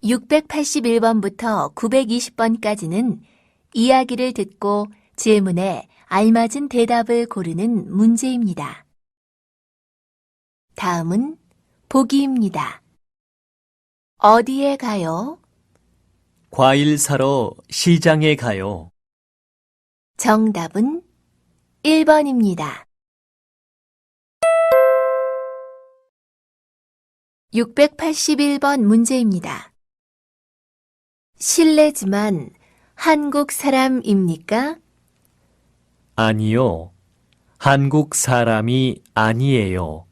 681번부터 920번까지는 이야기를 듣고 질문에 알맞은 대답을 고르는 문제입니다. 다음은 보기입니다. 어디에 가요? 과일 사러 시장에 가요. 정답은 1번입니다. 681번 문제입니다. 실례지만 한국 사람입니까? 아니요. 한국 사람이 아니에요.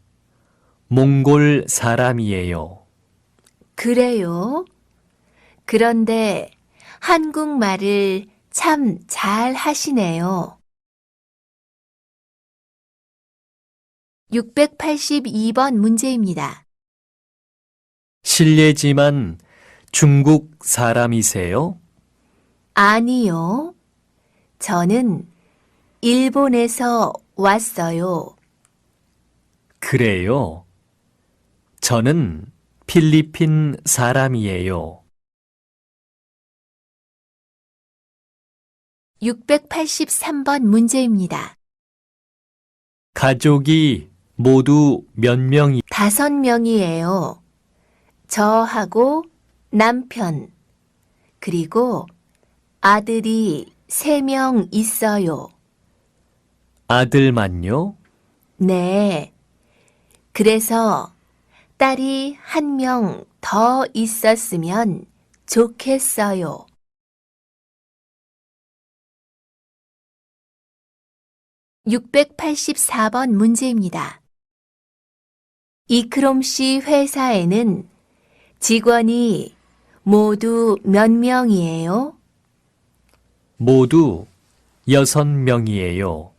몽골 사람이에요. 그래요? 그런데 한국말을 참 잘 하시네요. 682번 문제입니다. 실례지만 중국 사람이세요? 아니요. 저는 일본에서 왔어요. 그래요. 저는 필리핀 사람이에요. 683번 문제입니다. 가족이 모두 몇 명이 5명이에요. 저하고 남편, 그리고 아들이 3명 있어요. 아들만요? 네. 그래서 딸이 1명 더 있었으면 좋겠어요. 684번 문제입니다. 이크롬 씨 회사에는 직원이 모두 몇 명이에요? 모두 6명이에요.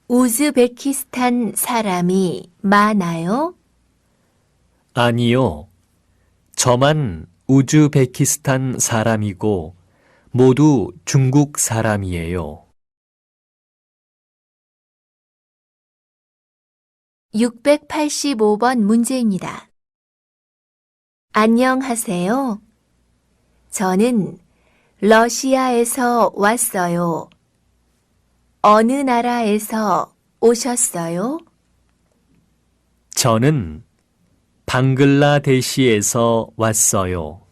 우즈베키스탄 사람이 많아요? 아니요. 저만 우즈베키스탄 사람이고 모두 중국 사람이에요. 685번 문제입니다. 안녕하세요. 저는 러시아에서 왔어요. 어느 나라에서 오셨어요? 저는 방글라데시에서 왔어요.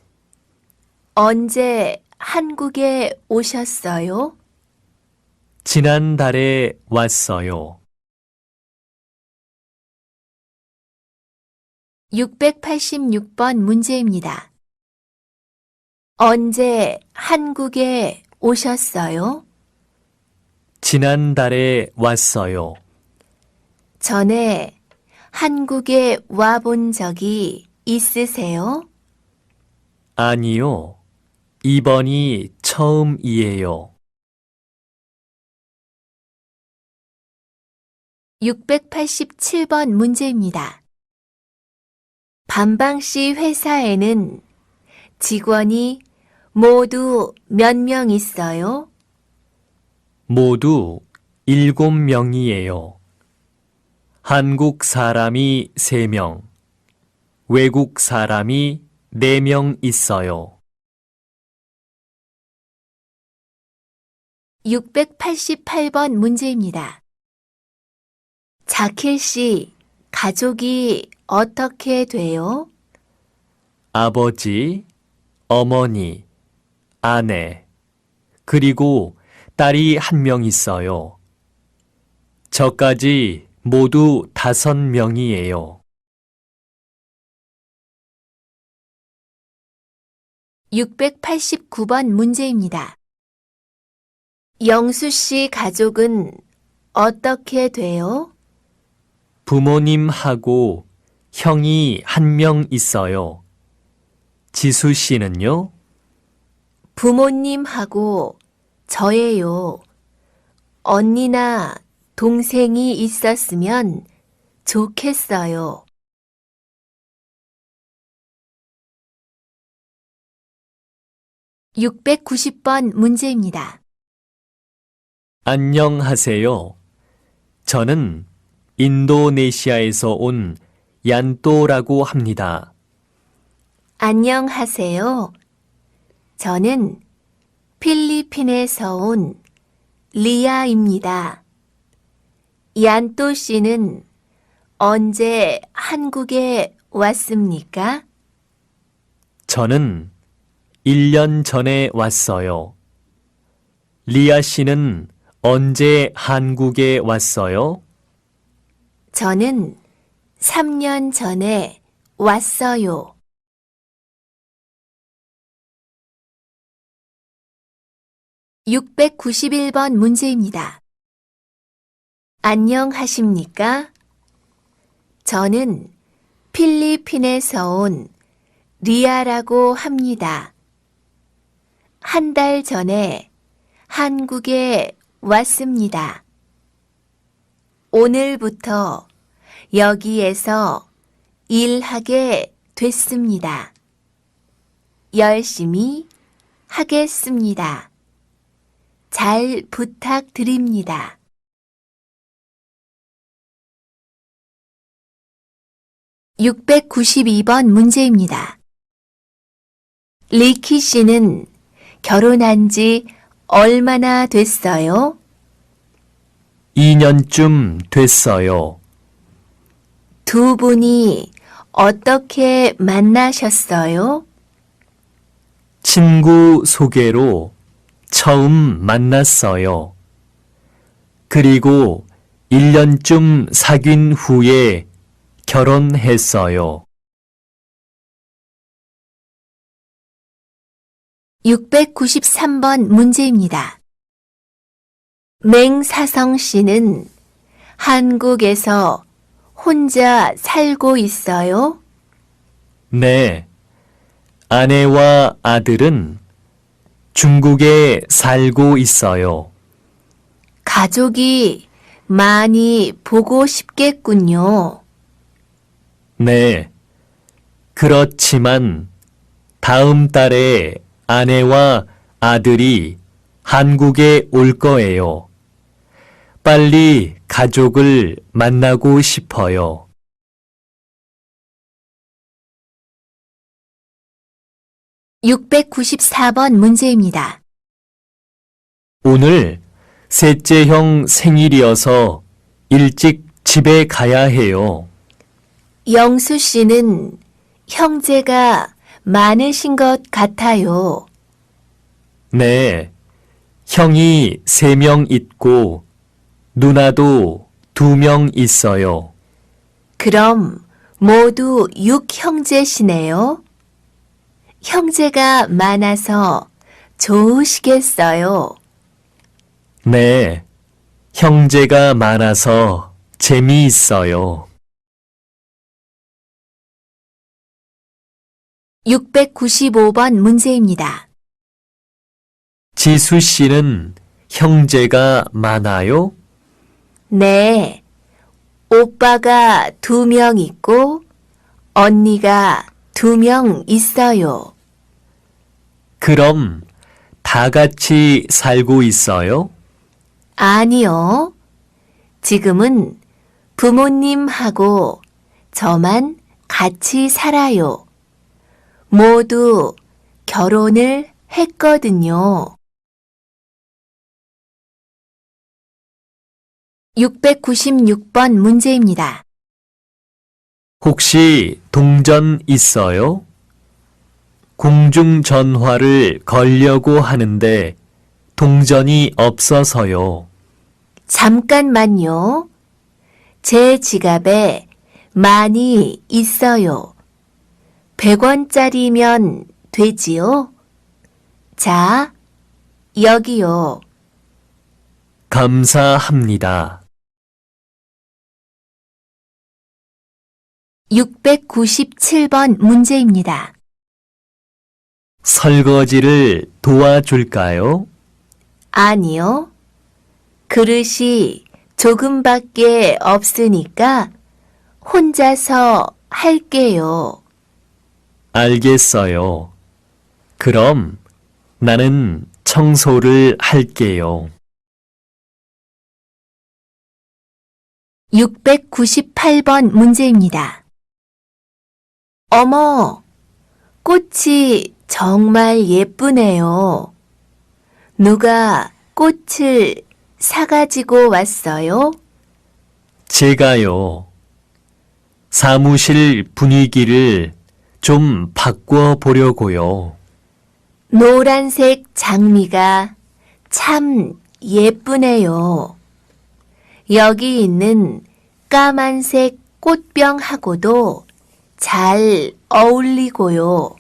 언제 한국에 오셨어요? 지난달에 왔어요. 686번 문제입니다. 언제 한국에 오셨어요? 지난달에 왔어요. 전에 한국에 와본 적이 있으세요? 아니요. 이번이 처음이에요. 687번 문제입니다. 반방 씨 회사에는 직원이 모두 몇 명 있어요? 모두 7명이에요. 한국 사람이 3명, 외국 사람이 4명 있어요. 688번 문제입니다. 자킬 씨 가족이 어떻게 돼요? 아버지, 어머니, 아내, 그리고 딸이 1명 있어요. 저까지 모두 5명이에요. 689번 문제입니다. 영수 씨 가족은 어떻게 돼요? 부모님하고 형이 1명 있어요. 지수 씨는요? 부모님하고 저예요. 언니나 동생이 있었으면 좋겠어요. 690번 문제입니다. 안녕하세요. 저는 인도네시아에서 온 얀또라고 합니다. 안녕하세요. 저는 필리핀에서 온 리아입니다. 얀또 씨는 언제 한국에 왔습니까? 저는 1년 전에 왔어요. 리아 씨는 언제 한국에 왔어요? 저는 3년 전에 왔어요. (691번) 문제입니다. 안녕하십니까? 저는 필리핀에서 온 리아라고 합니다. 한 달 전에 한국에 왔습니다. 오늘부터 여기에서 일하게 됐습니다. 열심히 하겠습니다. 잘 부탁드립니다. (692번) 문제입니다. 리키 씨는 결혼한 지 얼마나 됐어요? 2년쯤 됐어요. 두 분이 어떻게 만나셨어요? 친구 소개로 처음 만났어요. 그리고 1년쯤 사귄 후에 결혼했어요. (693번) 문제입니다. 맹사성 씨는 한국에서 혼자 살고 있어요? 네. 아내와 아들은 중국에 살고 있어요. 가족이 많이 보고 싶겠군요. 네. 그렇지만 다음 달에 아내와 아들이 한국에 올 거예요. 빨리 가족을 만나고 싶어요. (694번) 문제입니다. 오늘 셋째 형 생일이어서 일찍 집에 가야 해요. 영수 씨는 형제가 많으신 것 같아요. 네. 형이 3명 있고 누나도 2명 있어요. 그럼 모두 6형제시네요. 형제가 많아서 좋으시겠어요. 네. 형제가 많아서 재미있어요. (695번) 문제입니다. 지수 씨는 형제가 많아요? 네, 오빠가 2명 있고 언니가 2명 있어요. 그럼 다 같이 살고 있어요? 아니요. 지금은 부모님하고 저만 같이 살아요. 모두 결혼을 했거든요. (696번) 문제입니다. 혹시 동전 있어요? 공중전화를 걸려고 하는데 동전이 없어서요. 잠깐만요. 제 지갑에 많이 있어요. 100원짜리면 되지요? 자, 여기요. 감사합니다. (697번) 문제입니다. 설거지를 도와줄까요? 아니요. 그릇이 조금밖에 없으니까 혼자서 할게요. 알겠어요. 그럼 나는 청소를 할게요. (698번) 문제입니다. 어머, 꽃이 정말 예쁘네요. 누가 꽃을 사가지고 왔어요? 제가요. 사무실 분위기를 좀 바꿔 보려고요. 노란색 장미가 참 예쁘네요. 여기 있는 까만색 꽃병하고도 잘 어울리고요.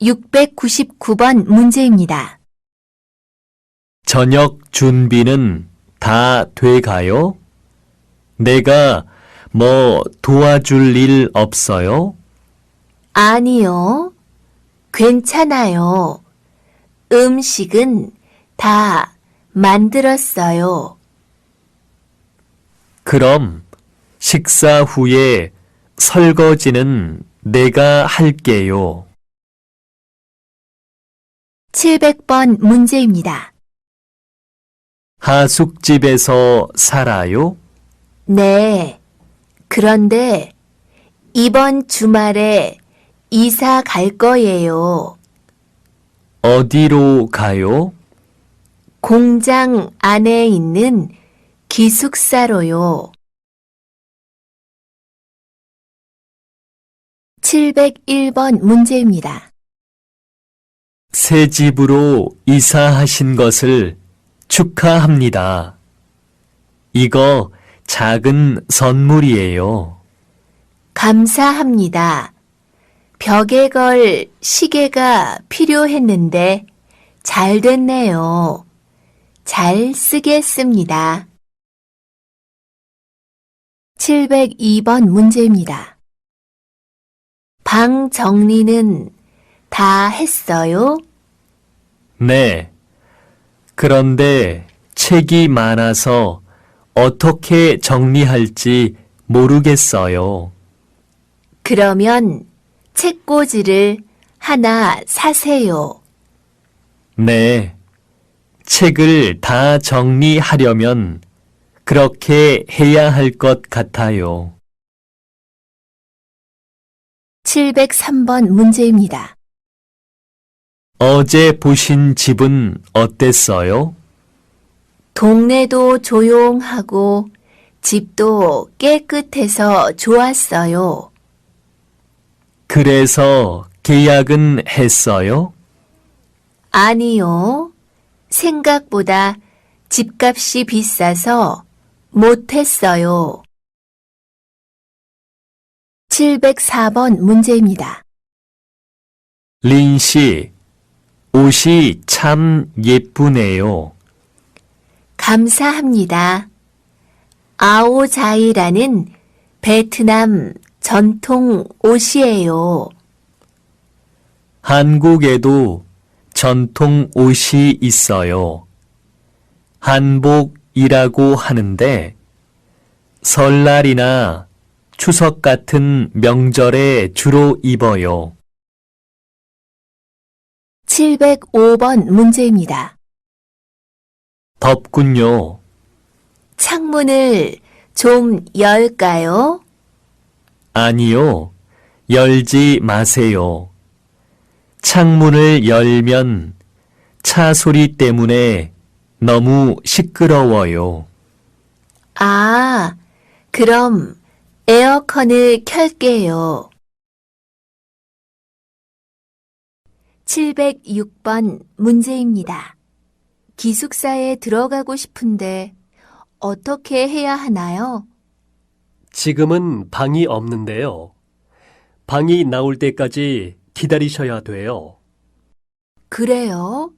699번 문제입니다. 저녁 준비는 다 돼가요? 내가 뭐 도와줄 일 없어요? 아니요. 괜찮아요. 음식은 다 만들었어요. 그럼 식사 후에 설거지는 내가 할게요. 700번 문제입니다. 하숙집에서 살아요? 네. 그런데 이번 주말에 이사 갈 거예요. 어디로 가요? 공장 안에 있는 기숙사로요. 701번 문제입니다. 새 집으로 이사하신 것을 축하합니다. 이거 작은 선물이에요. 감사합니다. 벽에 걸 시계가 필요했는데 잘 됐네요. 잘 쓰겠습니다. 702번 문제입니다. 방 정리는 다 했어요? 네. 그런데 책이 많아서 어떻게 정리할지 모르겠어요. 그러면 책꽂이를 하나 사세요. 네. 책을 다 정리하려면 그렇게 해야 할 것 같아요. 703번 문제입니다. 어제 보신 집은 어땠어요? 동네도 조용하고 집도 깨끗해서 좋았어요. 그래서 계약은 했어요? 아니요. 생각보다 집값이 비싸서 못했어요. 704번 문제입니다. 린 씨, 옷이 참 예쁘네요. 감사합니다. 아오자이라는 베트남 전통 옷이에요. 한국에도 전통 옷이 있어요. 한복이라고 하는데 설날이나 추석 같은 명절에 주로 입어요. 705번 문제입니다. 덥군요. 창문을 좀 열까요? 아니요. 열지 마세요. 창문을 열면 차 소리 때문에 너무 시끄러워요. 아, 그럼 에어컨을 켤게요. 706번 문제입니다. 기숙사에 들어가고 싶은데 어떻게 해야 하나요? 지금은 방이 없는데요. 방이 나올 때까지 기다리셔야 돼요. 그래요?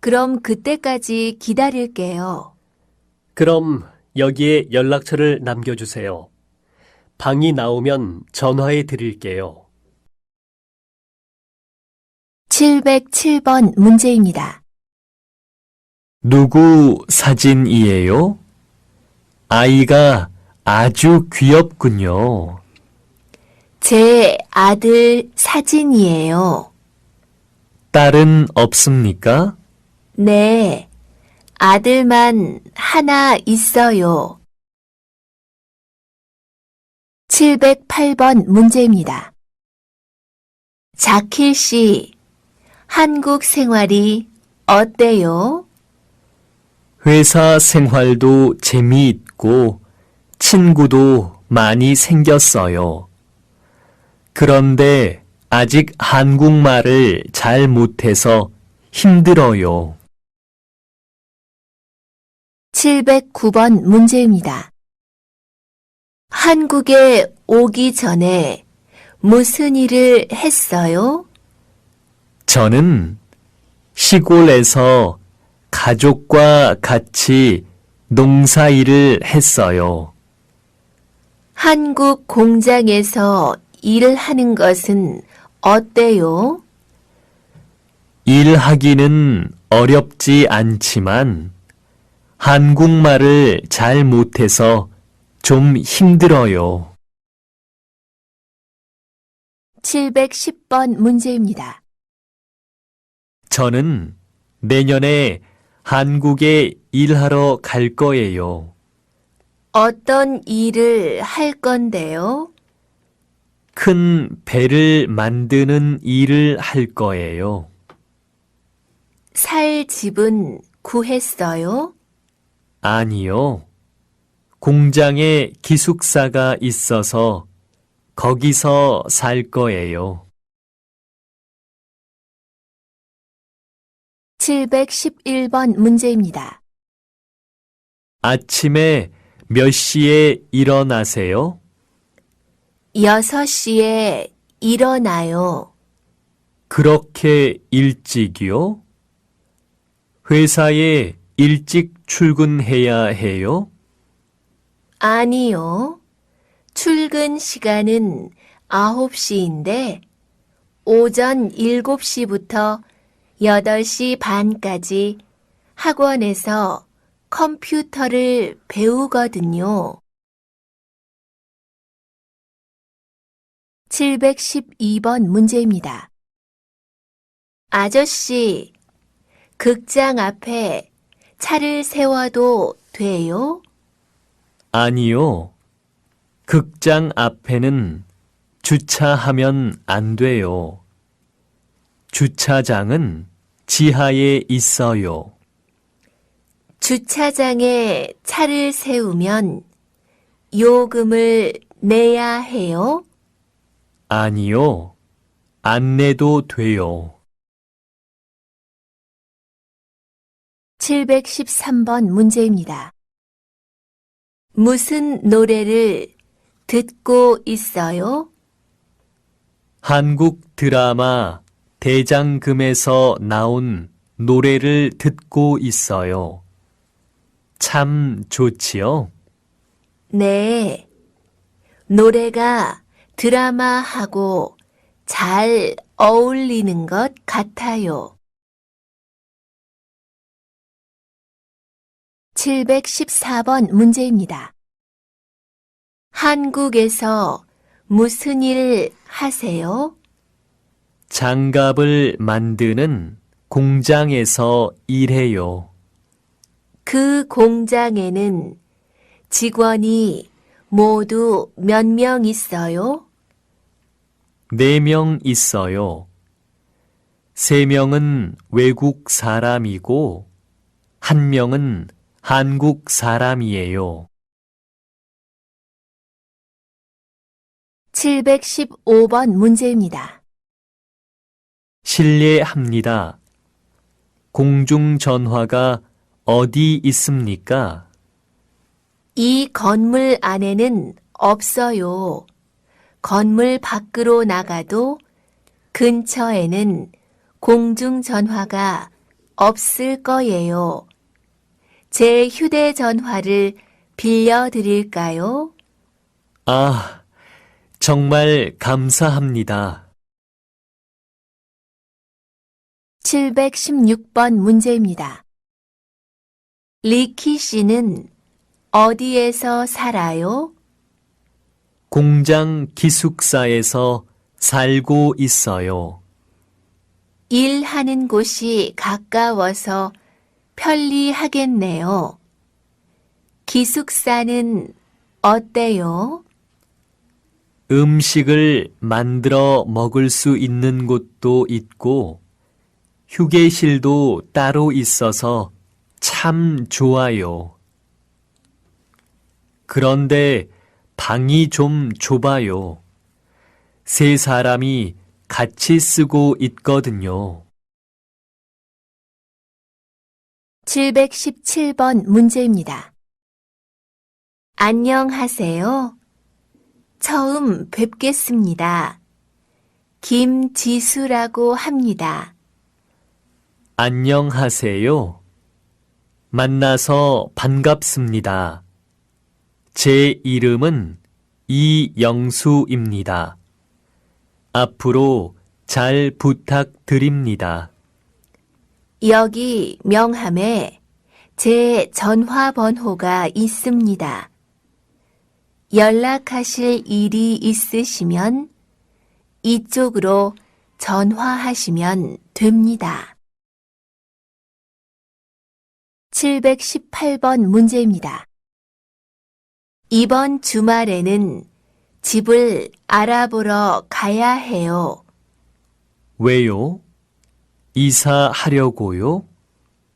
그럼 그때까지 기다릴게요. 그럼 여기에 연락처를 남겨주세요. 방이 나오면 전화해 드릴게요. 707번 문제입니다. 누구 사진이에요? 아이가 아주 귀엽군요. 제 아들 사진이에요. 딸은 없습니까? 네, 아들만 하나 있어요. 708번 문제입니다. 자킬 씨, 한국 생활이 어때요? 회사 생활도 재미있고 친구도 많이 생겼어요. 그런데 아직 한국말을 잘 못해서 힘들어요. 709번 문제입니다. 한국에 오기 전에 무슨 일을 했어요? 저는 시골에서 가족과 같이 농사일을 했어요. 한국 공장에서 일을 하는 것은 어때요? 일하기는 어렵지 않지만 한국말을 잘 못해서 좀 힘들어요. 710번 문제입니다. 저는 내년에 한국에 일하러 갈 거예요. 어떤 일을 할 건데요? 큰 배를 만드는 일을 할 거예요. 살 집은 구했어요? 아니요. 공장에 기숙사가 있어서 거기서 살 거예요. 711번 문제입니다. 아침에 몇 시에 일어나세요? 6시에 일어나요. 그렇게 일찍이요? 회사에 일찍 출근해야 해요? 아니요. 출근 시간은 9시인데 오전 7시부터 8시 반까지 학원에서 컴퓨터를 배우거든요. 712번 문제입니다. 아저씨, 극장 앞에 차를 세워도 돼요? 아니요. 극장 앞에는 주차하면 안 돼요. 주차장은 지하에 있어요. 주차장에 차를 세우면 요금을 내야 해요? 아니요. 안 내도 돼요. 713번 문제입니다. 무슨 노래를 듣고 있어요? 한국 드라마 대장금에서 나온 노래를 듣고 있어요. 참 좋지요? 네. 노래가 드라마하고 잘 어울리는 것 같아요. 714번 문제입니다. 한국에서 무슨 일 하세요? 장갑을 만드는 공장에서 일해요. 그 공장에는 직원이 모두 몇 명 있어요? 4명 있어요. 3명은 외국 사람이고 1명은 한국 사람이에요. 715번 문제입니다. 실례합니다. 공중전화가 어디 있습니까? 이 건물 안에는 없어요. 건물 밖으로 나가도 근처에는 공중전화가 없을 거예요. 제 휴대전화를 빌려드릴까요? 아, 정말 감사합니다. 716번 문제입니다. 리키 씨는 어디에서 살아요? 공장 기숙사에서 살고 있어요. 일하는 곳이 가까워서 편리하겠네요. 기숙사는 어때요? 음식을 만들어 먹을 수 있는 곳도 있고, 휴게실도 따로 있어서 참 좋아요. 그런데 방이 좀 좁아요. 세 사람이 같이 쓰고 있거든요. 717번 문제입니다. 안녕하세요. 처음 뵙겠습니다. 김지수라고 합니다. 안녕하세요. 만나서 반갑습니다. 제 이름은 이영수입니다. 앞으로 잘 부탁드립니다. 여기 명함에 제 전화번호가 있습니다. 연락하실 일이 있으시면 이쪽으로 전화하시면 됩니다. 718번 문제입니다. 이번 주말에는 집을 알아보러 가야 해요. 왜요? 이사하려고요?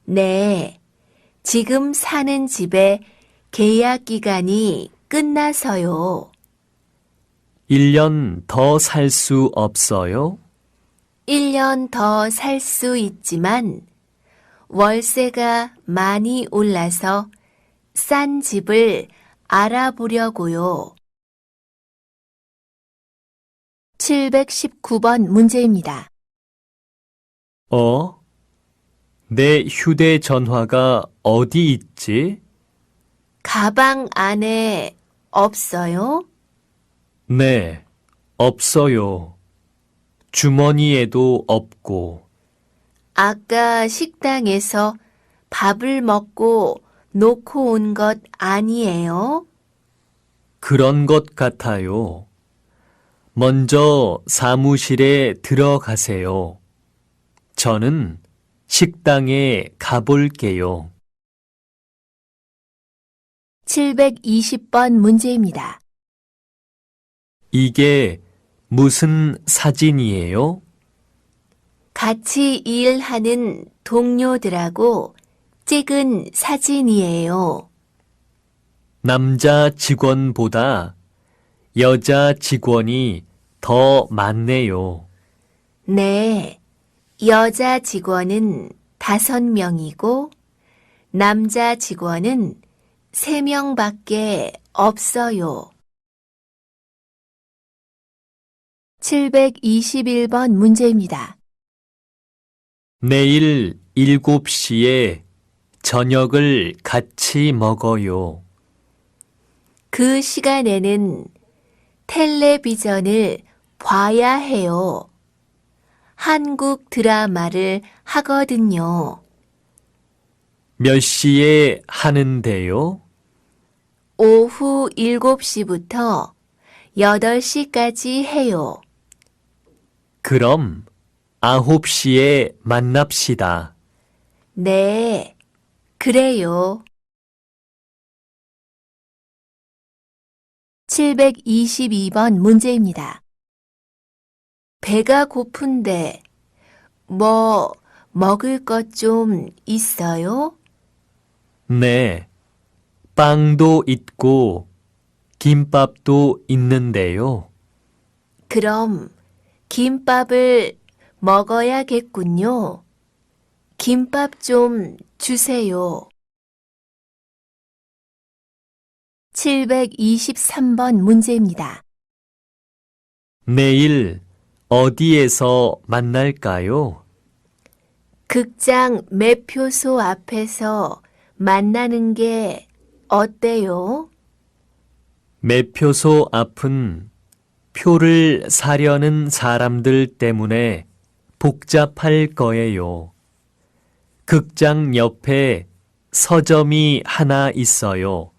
네, 지금 사는 집의 계약 기간이 끝나서요. 1년 더 살 수 없어요? 1년 더 살 수 있지만 월세가 많이 올라서 싼 집을 알아보려고요. 719번 문제입니다. 내 휴대전화가 어디 있지? 가방 안에 없어요? 네, 없어요. 주머니에도 없고. 아까 식당에서 밥을 먹고 놓고 온 것 아니에요? 그런 것 같아요. 먼저 사무실에 들어가세요. 저는 식당에 가볼게요. 720번 문제입니다. 이게 무슨 사진이에요? 같이 일하는 동료들하고 찍은 사진이에요. 남자 직원보다 여자 직원이 더 많네요. 네, 여자 직원은 5명이고 남자 직원은 3명밖에 없어요. 721번 문제입니다. 내일 7시에 저녁을 같이 먹어요. 그 시간에는 텔레비전을 봐야 해요. 한국 드라마를 하거든요. 몇 시에 하는데요? 오후 7시부터 8시까지 해요. 그럼 9시에 만납시다. 네, 그래요. 722번 문제입니다. 배가 고픈데 뭐 먹을 것 좀 있어요? 네, 빵도 있고 김밥도 있는데요. 그럼 김밥을 먹어야겠군요. 김밥 좀 주세요. 723번 문제입니다. 내일 어디에서 만날까요? 극장 매표소 앞에서 만나는 게 어때요? 매표소 앞은 표를 사려는 사람들 때문에 복잡할 거예요. 극장 옆에 서점이 하나 있어요.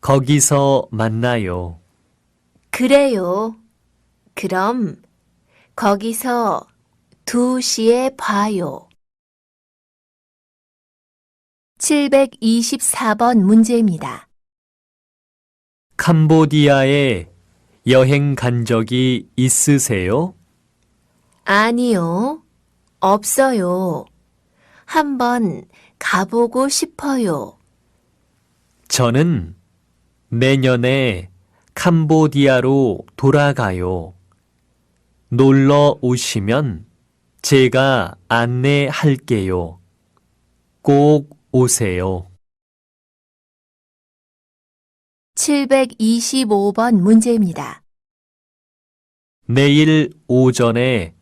거기서 만나요. 그래요. 그럼 거기서 2시에 봐요. 724번 문제입니다. 캄보디아에 여행 간 적이 있으세요? 아니요. 없어요. 한번 가보고 싶어요. 저는 내년에 캄보디아로 돌아가요. 놀러 오시면 제가 안내할게요. 꼭 오세요. 725번 문제입니다. 내일 오전에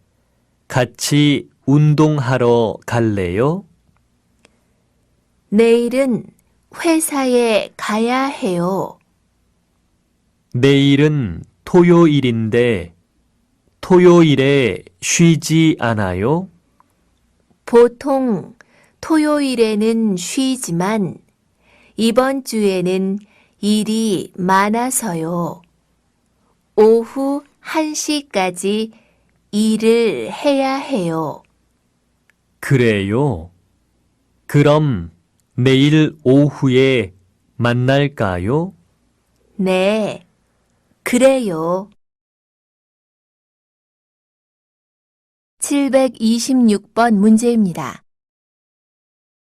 같이 운동하러 갈래요? 내일은 회사에 가야 해요. 내일은 토요일인데 토요일에 쉬지 않아요? 보통 토요일에는 쉬지만 이번 주에는 일이 많아서요. 오후 1시까지 일을 해야 해요. 그래요. 그럼 내일 오후에 만날까요? 네, 그래요. 726번 문제입니다.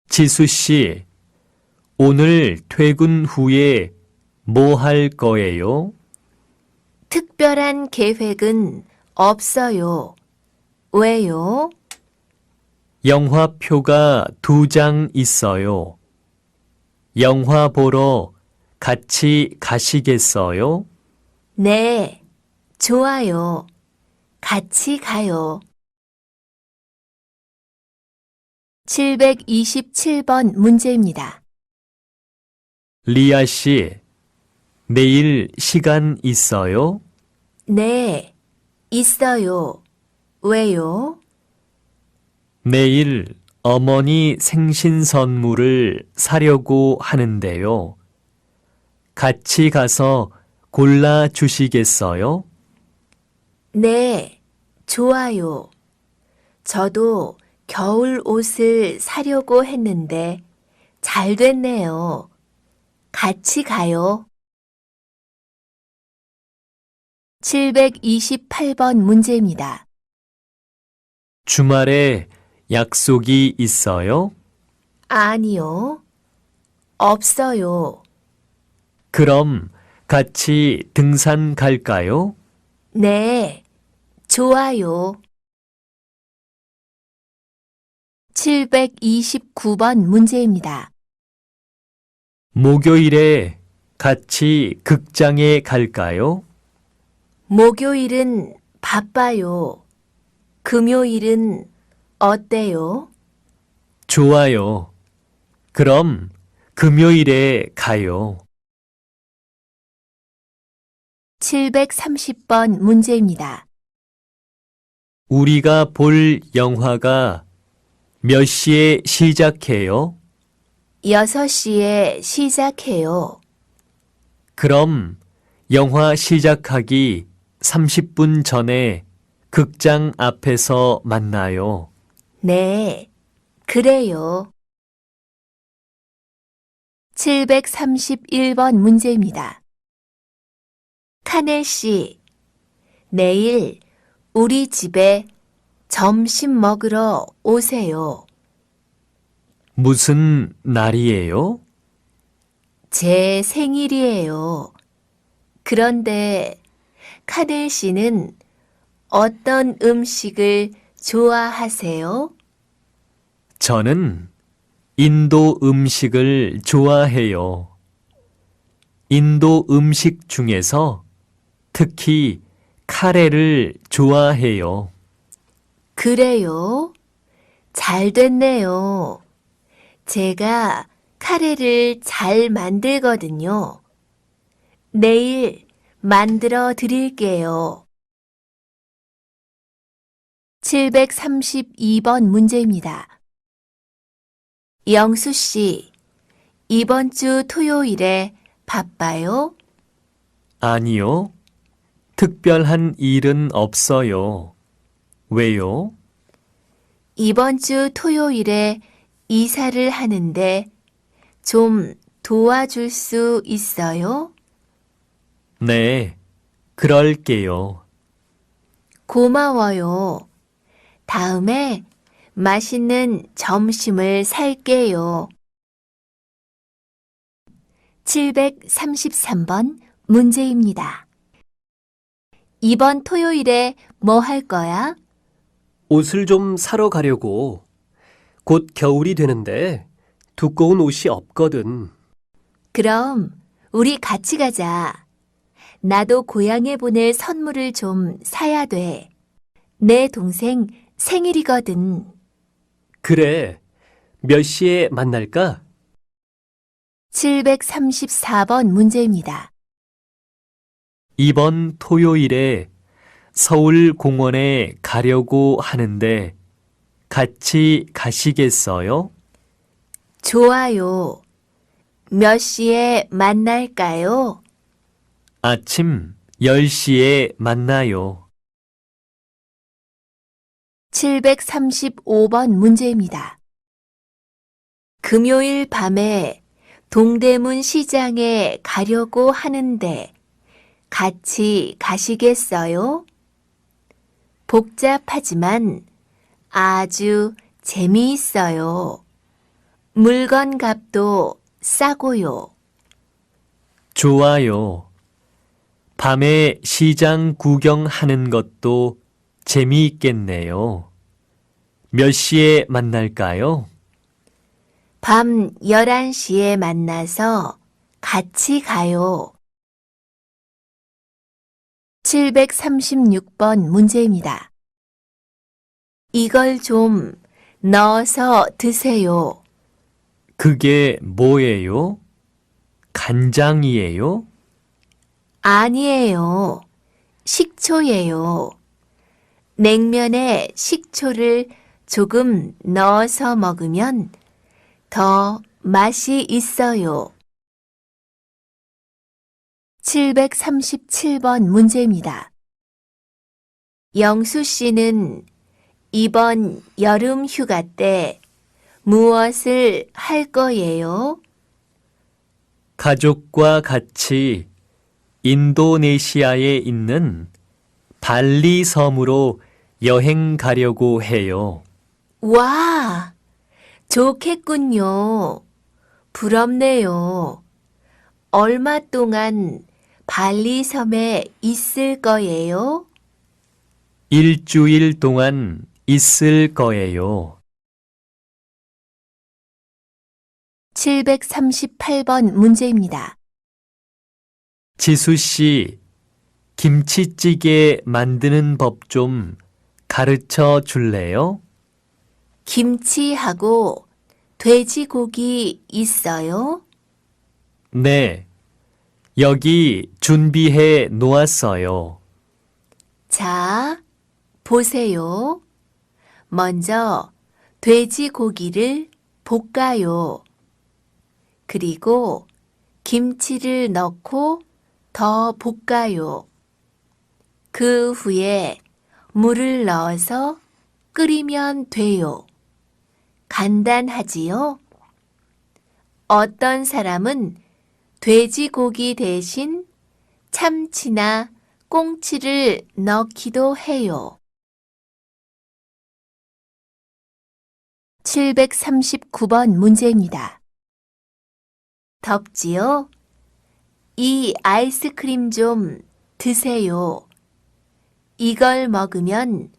지수 씨, 오늘 퇴근 후에 뭐 할 거예요? 특별한 계획은 없어요. 왜요? 영화표가 2장 있어요. 영화 보러 같이 가시겠어요? 네, 좋아요. 같이 가요. 727번 문제입니다. 리아 씨, 내일 시간 있어요? 네, 있어요. 왜요? 내일 어머니 생신 선물을 사려고 하는데요. 같이 가서 골라 주시겠어요? 네, 좋아요. 저도 겨울 옷을 사려고 했는데 잘 됐네요. 같이 가요. 728번 문제입니다. 주말에 약속이 있어요? 아니요, 없어요. 그럼 같이 등산 갈까요? 네, 좋아요. 729번 문제입니다. 목요일에 같이 극장에 갈까요? 목요일은 바빠요. 금요일은 어때요? 좋아요. 그럼 금요일에 가요. 730번 문제입니다. 우리가 볼 영화가 몇 시에 시작해요? 6시에 시작해요. 그럼 영화 시작하기 30분 전에 극장 앞에서 만나요. 네, 그래요. 731번 문제입니다. 카넬 씨, 내일 우리 집에 점심 먹으러 오세요. 무슨 날이에요? 제 생일이에요. 그런데 카넬 씨는 어떤 음식을 좋아하세요? 저는 인도 음식을 좋아해요. 인도 음식 중에서 특히 카레를 좋아해요. 그래요? 잘 됐네요. 제가 카레를 잘 만들거든요. 내일 만들어 드릴게요. 732번 문제입니다. 영수 씨, 이번 주 토요일에 바빠요? 아니요. 특별한 일은 없어요. 왜요? 이번 주 토요일에 이사를 하는데 좀 도와줄 수 있어요? 네, 그럴게요. 고마워요. 다음에 맛있는 점심을 살게요. 733번 문제입니다. 이번 토요일에 뭐 할 거야? 옷을 좀 사러 가려고. 곧 겨울이 되는데 두꺼운 옷이 없거든. 그럼 우리 같이 가자. 나도 고향에 보낼 선물을 좀 사야 돼. 내 동생 생일이거든. 그래. 몇 시에 만날까? 734번 문제입니다. 이번 토요일에 서울 공원에 가려고 하는데 같이 가시겠어요? 좋아요. 몇 시에 만날까요? 아침 10시에 만나요. 735번 문제입니다. 금요일 밤에 동대문 시장에 가려고 하는데 같이 가시겠어요? 복잡하지만 아주 재미있어요. 물건 값도 싸고요. 좋아요. 밤에 시장 구경하는 것도 재미있겠네요. 몇 시에 만날까요? 밤 11시에 만나서 같이 가요. 736번 문제입니다. 이걸 좀 넣어서 드세요. 그게 뭐예요? 간장이에요? 아니에요. 식초예요. 냉면에 식초를 조금 넣어서 먹으면 더 맛이 있어요. 737번 문제입니다. 영수 씨는 이번 여름 휴가 때 무엇을 할 거예요? 가족과 같이 인도네시아에 있는 발리 섬으로 여행 가려고 해요. 와, 좋겠군요. 부럽네요. 얼마 동안 발리 섬에 있을 거예요? 일주일 동안 있을 거예요. 738번 문제입니다. 지수 씨, 김치찌개 만드는 법 좀 가르쳐 줄래요? 김치하고 돼지고기 있어요? 네, 여기 준비해 놓았어요. 자, 보세요. 먼저 돼지고기를 볶아요. 그리고 김치를 넣고 더 볶아요. 그 후에 물을 넣어서 끓이면 돼요. 간단하지요? 어떤 사람은 돼지고기 대신 참치나 꽁치를 넣기도 해요. 739번 문제입니다. 덥지요? 이 아이스크림 좀 드세요. 이걸 먹으면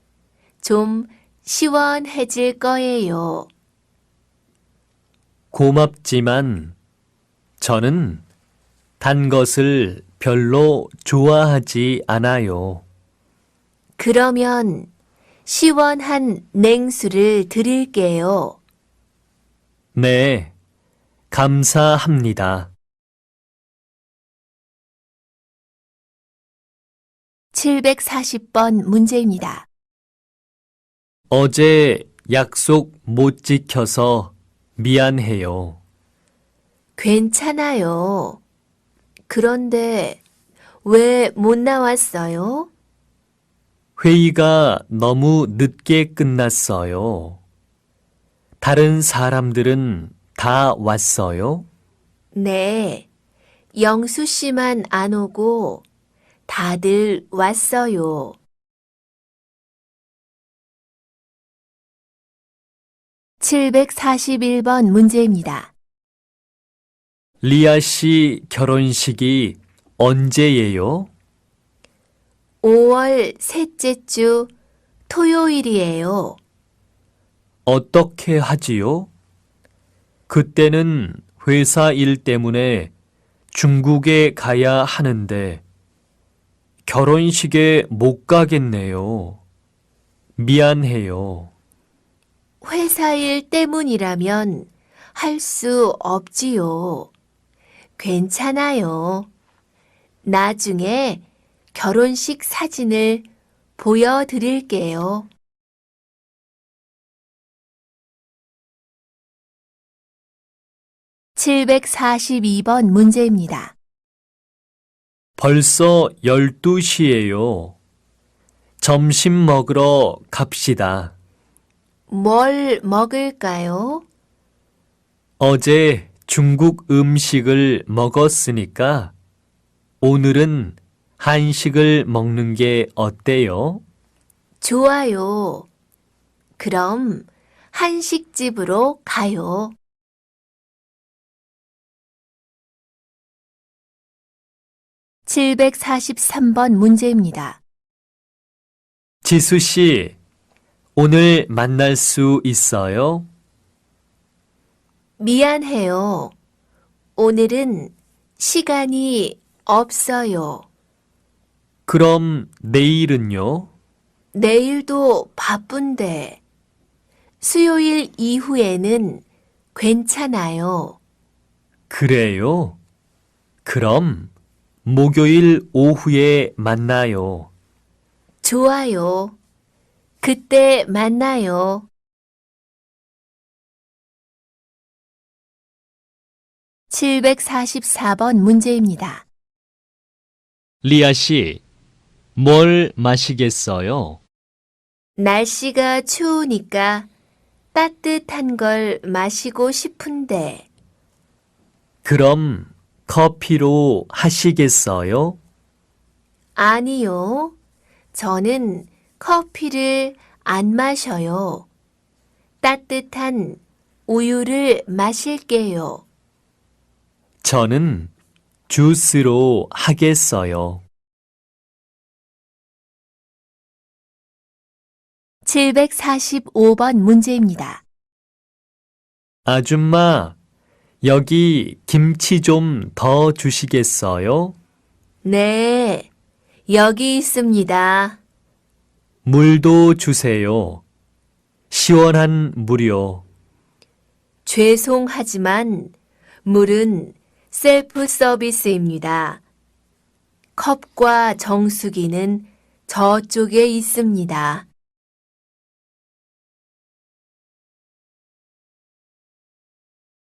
좀 시원해질 거예요. 고맙지만 저는 단 것을 별로 좋아하지 않아요. 그러면 시원한 냉수를 드릴게요. 네, 감사합니다. 740번 문제입니다. 어제 약속 못 지켜서 미안해요. 괜찮아요. 그런데 왜 못 나왔어요? 회의가 너무 늦게 끝났어요. 다른 사람들은 다 왔어요? 네, 영수 씨만 안 오고 다들 왔어요. (741번) 문제입니다. 리아 씨 결혼식이 언제예요? 5월 셋째 주 토요일이에요. 어떻게 하지요? 그때는 회사 일 때문에 중국에 가야 하는데 결혼식에 못 가겠네요. 미안해요. 회사 일 때문이라면 할 수 없지요. 괜찮아요. 나중에 결혼식 사진을 보여드릴게요. (742번) 문제입니다. 벌써 12시예요. 점심 먹으러 갑시다. 뭘 먹을까요? 어제 중국 음식을 먹었으니까 오늘은 한식을 먹는 게 어때요? 좋아요. 그럼 한식집으로 가요. (743번) 문제입니다. 지수 씨, 오늘 만날 수 있어요? 미안해요. 오늘은 시간이 없어요. 그럼 내일은요? 내일도 바쁜데 수요일 이후에는 괜찮아요. 그래요? 그럼 목요일 오후에 만나요. 좋아요. 그때 만나요. (744번) 문제입니다. 리아 씨, 뭘 마시겠어요? 날씨가 추우니까 따뜻한 걸 마시고 싶은데 그럼 커피로 하시겠어요? 아니요. 저는 커피를 안 마셔요. 따뜻한 우유를 마실게요. 저는 주스로 하겠어요. (745번) 문제입니다. 아줌마, 여기 김치 좀 더 주시겠어요? 네, 여기 있습니다. 물도 주세요. 시원한 물이요. 죄송하지만 물은 셀프 서비스입니다. 컵과 정수기는 저쪽에 있습니다.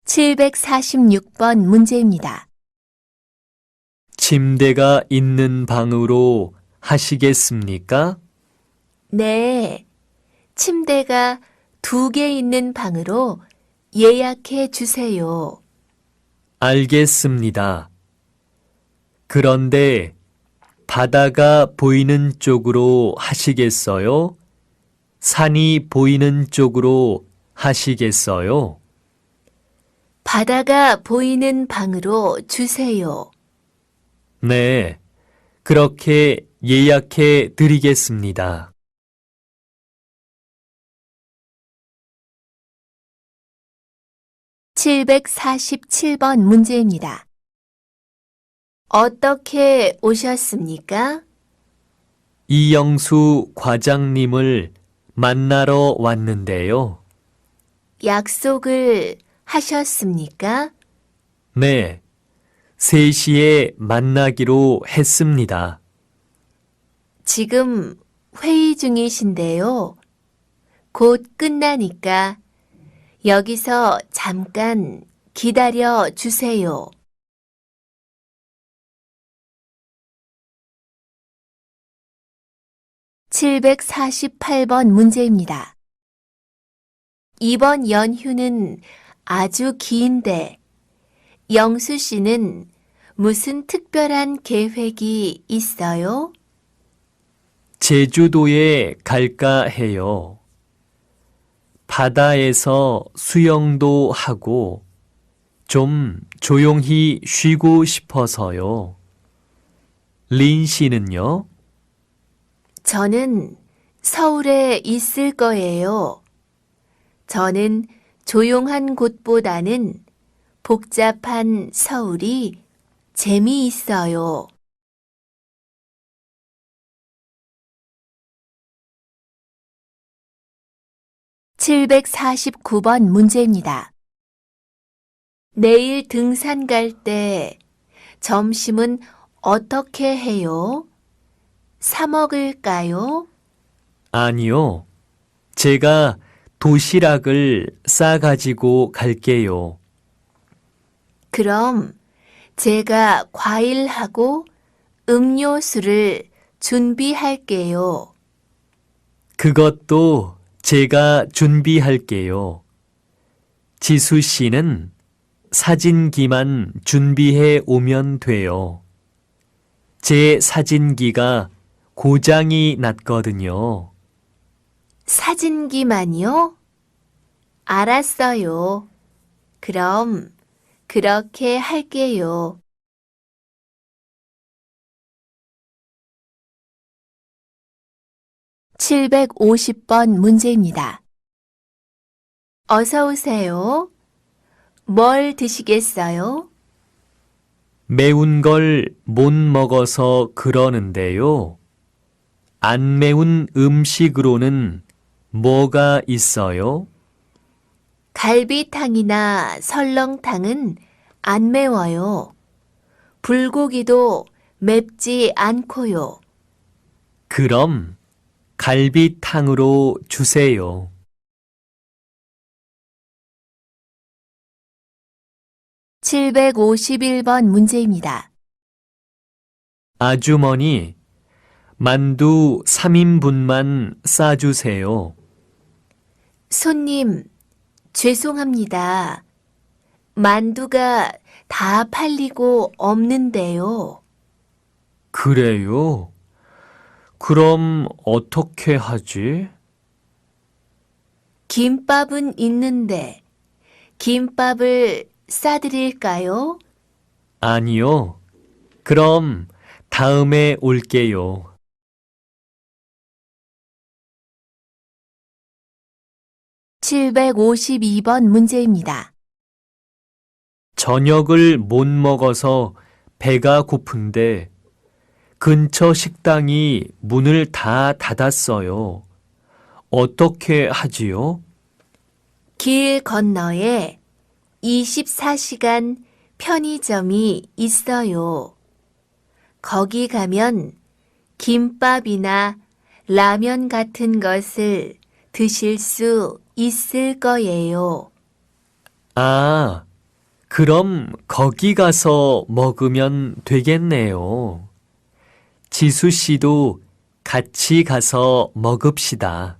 (746번) 문제입니다. 침대가 있는 방으로 하시겠습니까? 네, 침대가 2개 있는 방으로 예약해 주세요. 알겠습니다. 그런데 바다가 보이는 쪽으로 하시겠어요? 산이 보이는 쪽으로 하시겠어요? 바다가 보이는 방으로 주세요. 네, 그렇게 예약해 드리겠습니다. (747번) 문제입니다. 어떻게 오셨습니까? 이영수 과장님을 만나러 왔는데요. 약속을 하셨습니까? 네, 3시에 만나기로 했습니다. 지금 회의 중이신데요. 곧 끝나니까 여기서 잠깐 기다려 주세요. (748번) 문제입니다. 이번 연휴는 아주 긴데 영수 씨는 무슨 특별한 계획이 있어요? 제주도에 갈까 해요. 바다에서 수영도 하고 좀 조용히 쉬고 싶어서요. 린 씨는요? 저는 서울에 있을 거예요. 저는 조용한 곳보다는 복잡한 서울이 재미있어요. (749번) 문제입니다. 내일 등산 갈 때 점심은 어떻게 해요? 사 먹을까요? 아니요. 제가 도시락을 싸가지고 갈게요. 그럼 제가 과일하고 음료수를 준비할게요. 그것도 제가 준비할게요. 지수 씨는 사진기만 준비해 오면 돼요. 제 사진기가 고장이 났거든요. 사진기만요? 알았어요. 그럼 그렇게 할게요. (750번) 문제입니다. 어서 오세요. 뭘 드시겠어요? 매운 걸 못 먹어서 그러는데요. 안 매운 음식으로는 뭐가 있어요? 갈비탕이나 설렁탕은 안 매워요. 불고기도 맵지 않고요. 그럼 갈비탕으로 주세요. (751번) 문제입니다. 아주머니, 만두 3인분만 싸주세요. 손님, 죄송합니다. 만두가 다 팔리고 없는데요. 그래요? 그럼 어떻게 하지? 김밥은 있는데 김밥을 싸드릴까요? 아니요. 그럼 다음에 올게요. (752번) 문제입니다. 저녁을 못 먹어서 배가 고픈데 근처 식당이 문을 다 닫았어요. 어떻게 하지요? 길 건너에 24시간 편의점이 있어요. 거기 가면 김밥이나 라면 같은 것을 드실 수 있을 거예요. 아, 그럼 거기 가서 먹으면 되겠네요. 지수 씨도 같이 가서 먹읍시다.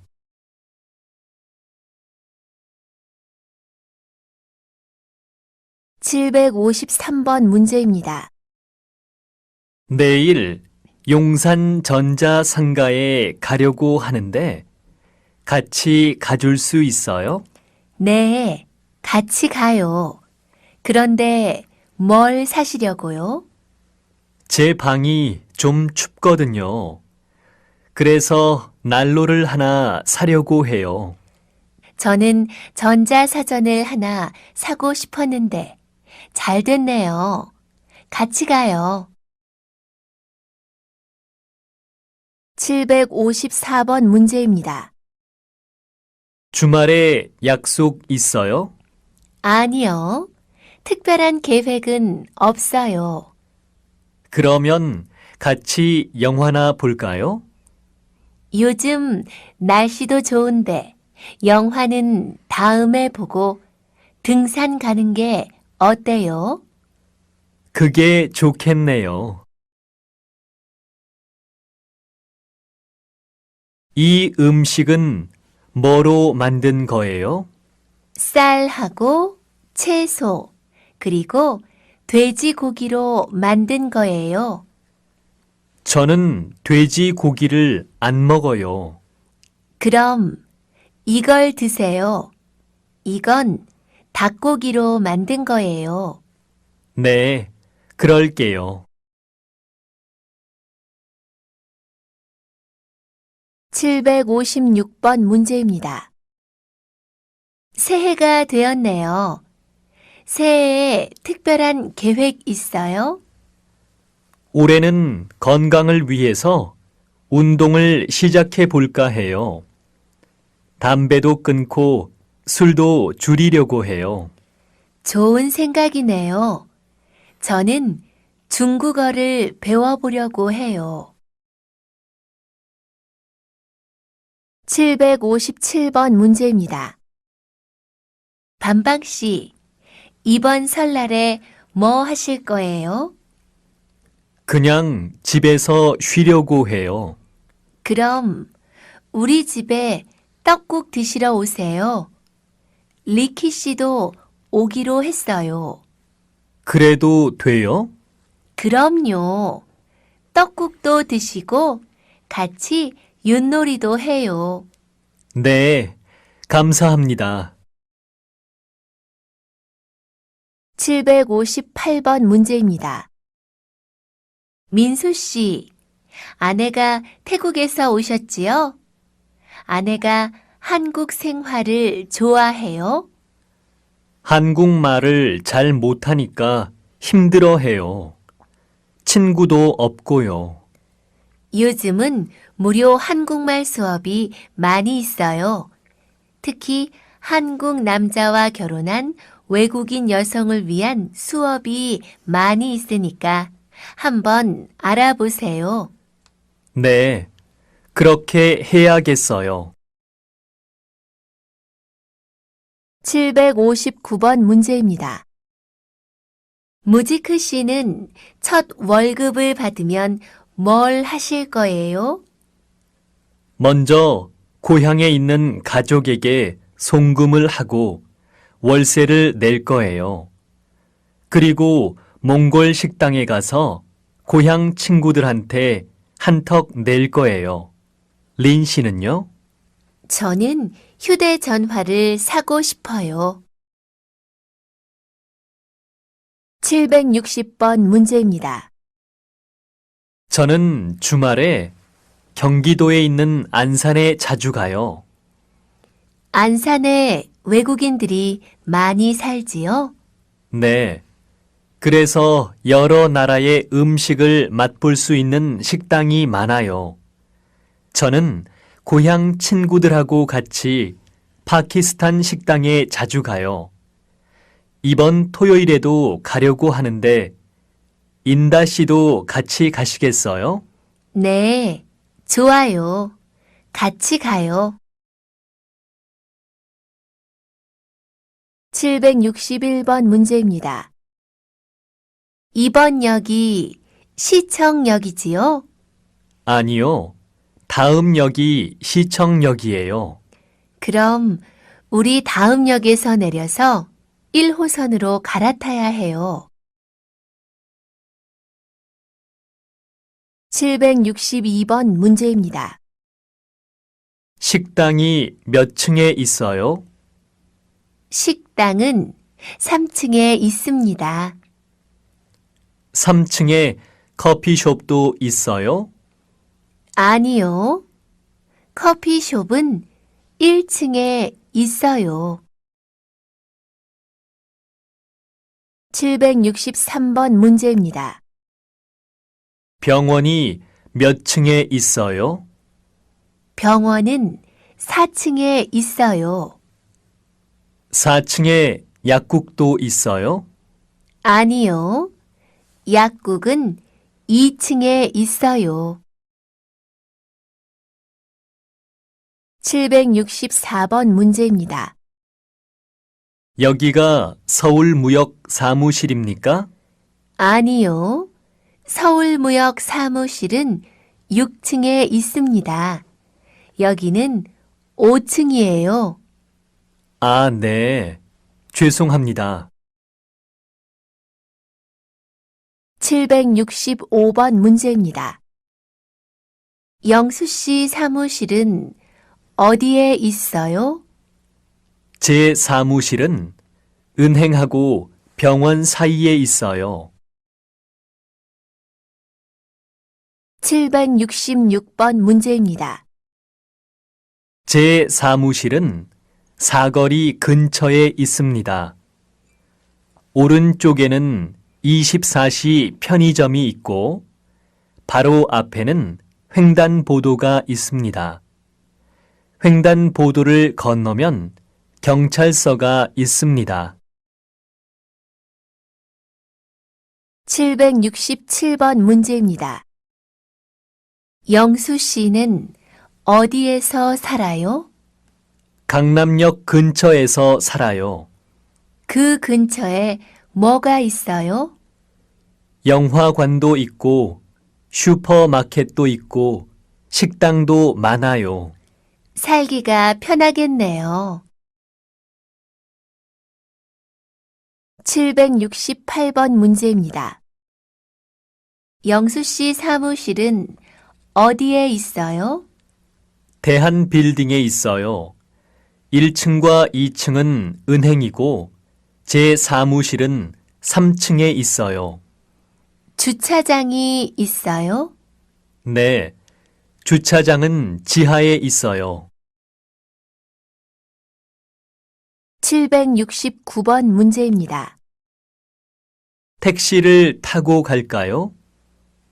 (753번) 문제입니다. 내일 용산 전자상가에 가려고 하는데 같이 가줄 수 있어요? 네, 같이 가요. 그런데 뭘 사시려고요? 제 방이 좀 춥거든요. 그래서 난로를 하나 사려고 해요. 저는 전자사전을 하나 사고 싶었는데 잘 됐네요. 같이 가요. (754번) 문제입니다. 주말에 약속 있어요? 아니요. 특별한 계획은 없어요. 그러면 같이 영화나 볼까요? 요즘 날씨도 좋은데 영화는 다음에 보고 등산 가는 게 어때요? 그게 좋겠네요. 이 음식은 뭐로 만든 거예요? 쌀하고 채소, 그리고 돼지고기로 만든 거예요. 저는 돼지 고기를 안 먹어요. 그럼 이걸 드세요. 이건 닭고기로 만든 거예요. 네, 그럴게요. 756번 문제입니다. 새해가 되었네요. 새해에 특별한 계획 있어요? 올해는 건강을 위해서 운동을 시작해 볼까 해요. 담배도 끊고 술도 줄이려고 해요. 좋은 생각이네요. 저는 중국어를 배워보려고 해요. 757번 문제입니다. 반박씨, 이번 설날에 뭐 하실 거예요? 그냥 집에서 쉬려고 해요. 그럼 우리 집에 떡국 드시러 오세요. 리키 씨도 오기로 했어요. 그래도 돼요? 그럼요. 떡국도 드시고 같이 윷놀이도 해요. 네, 감사합니다. 758번 문제입니다. 민수 씨, 아내가 태국에서 오셨지요? 아내가 한국 생활을 좋아해요? 한국말을 잘 못하니까 힘들어해요. 친구도 없고요. 요즘은 무료 한국말 수업이 많이 있어요. 특히 한국 남자와 결혼한 외국인 여성을 위한 수업이 많이 있으니까 한번 알아보세요. 네, 그렇게 해야겠어요. 759번 문제입니다. 무지크 씨는 첫 월급을 받으면 뭘 하실 거예요? 먼저 고향에 있는 가족에게 송금을 하고 월세를 낼 거예요. 그리고 몽골 식당에 가서 고향 친구들한테 한턱 낼 거예요. 린 씨는요? 저는 휴대전화를 사고 싶어요. 760번 문제입니다. 저는 주말에 경기도에 있는 안산에 자주 가요. 안산에 외국인들이 많이 살지요? 네. 그래서 여러 나라의 음식을 맛볼 수 있는 식당이 많아요. 저는 고향 친구들하고 같이 파키스탄 식당에 자주 가요. 이번 토요일에도 가려고 하는데 인다 씨도 같이 가시겠어요? 네, 좋아요. 같이 가요. 761번 문제입니다. 이번 역이 시청역이지요? 아니요. 다음 역이 시청역이에요. 그럼 우리 다음 역에서 내려서 1호선으로 갈아타야 해요. 762번 문제입니다. 식당이 몇 층에 있어요? 식당은 3층에 있습니다. 3층에 커피숍도 있어요? 아니요. 커피숍은 1층에 있어요. 763번 문제입니다. 병원이 몇 층에 있어요? 병원은 4층에 있어요. 4층에 약국도 있어요? 아니요. 약국은 2층에 있어요. 764번 문제입니다. 여기가 서울무역 사무실입니까? 아니요. 서울무역 사무실은 6층에 있습니다. 여기는 5층이에요. 아, 네. 죄송합니다. 765번 문제입니다. 영수 씨 사무실은 어디에 있어요? 제 사무실은 은행하고 병원 사이에 있어요. 766번 문제입니다. 제 사무실은 사거리 근처에 있습니다. 오른쪽에는 24시 편의점이 있고 바로 앞에는 횡단보도가 있습니다. 횡단보도를 건너면 경찰서가 있습니다. 767번 문제입니다. 영수 씨는 어디에서 살아요? 강남역 근처에서 살아요. 그 근처에 뭐가 있어요? 영화관도 있고 슈퍼마켓도 있고 식당도 많아요. 살기가 편하겠네요. 768번 문제입니다. 영수 씨 사무실은 어디에 있어요? 대한 빌딩에 있어요. 1층과 2층은 은행이고 제 사무실은 3층에 있어요. 주차장이 있어요? 네, 주차장은 지하에 있어요. 769번 문제입니다. 택시를 타고 갈까요?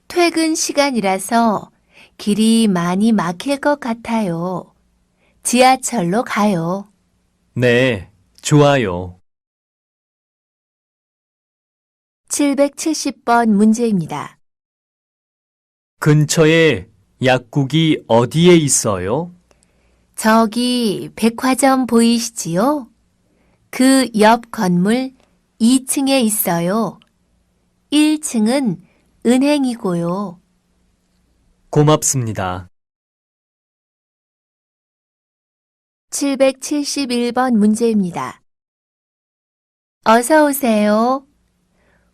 퇴근 시간이라서 길이 많이 막힐 것 같아요. 지하철로 가요. 네, 좋아요. 770번 문제입니다. 근처에 약국이 어디에 있어요? 저기 백화점 보이시지요? 그 옆 건물 2층에 있어요. 1층은 은행이고요. 고맙습니다. 771번 문제입니다. 어서 오세요.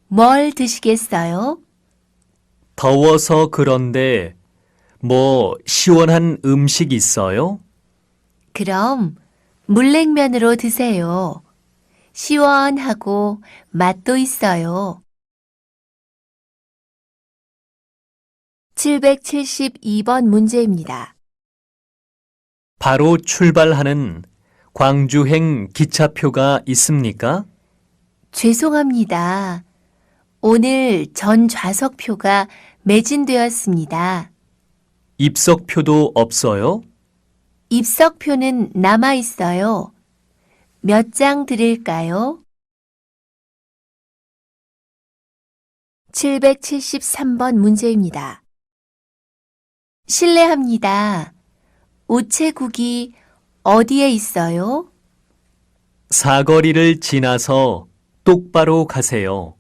뭘 드시겠어요? 더워서 그런데 뭐 시원한 음식 있어요? 그럼 물냉면으로 드세요. 시원하고 맛도 있어요. 772번 문제입니다. 바로 출발하는 광주행 기차표가 있습니까? 죄송합니다. 오늘 전 좌석표가 매진되었습니다. 입석표도 없어요? 입석표는 남아 있어요. 몇 장 드릴까요? 773번 문제입니다. 실례합니다. 우체국이 어디에 있어요? 사거리를 지나서 똑바로 가세요.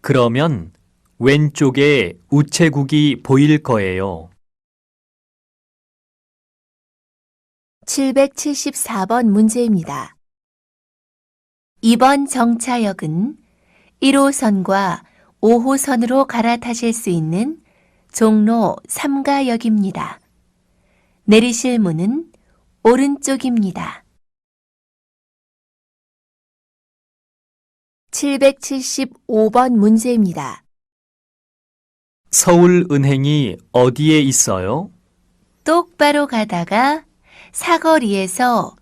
그러면 왼쪽에 우체국이 보일 거예요. 774번 문제입니다. 이번 정차역은 1호선과 5호선으로 갈아타실 수 있는 종로 3가역입니다. 내리실 문은 오른쪽입니다. 775번 문제입니다. 서울은행이 어디에 있어요? 똑바로 가다가 사거리에서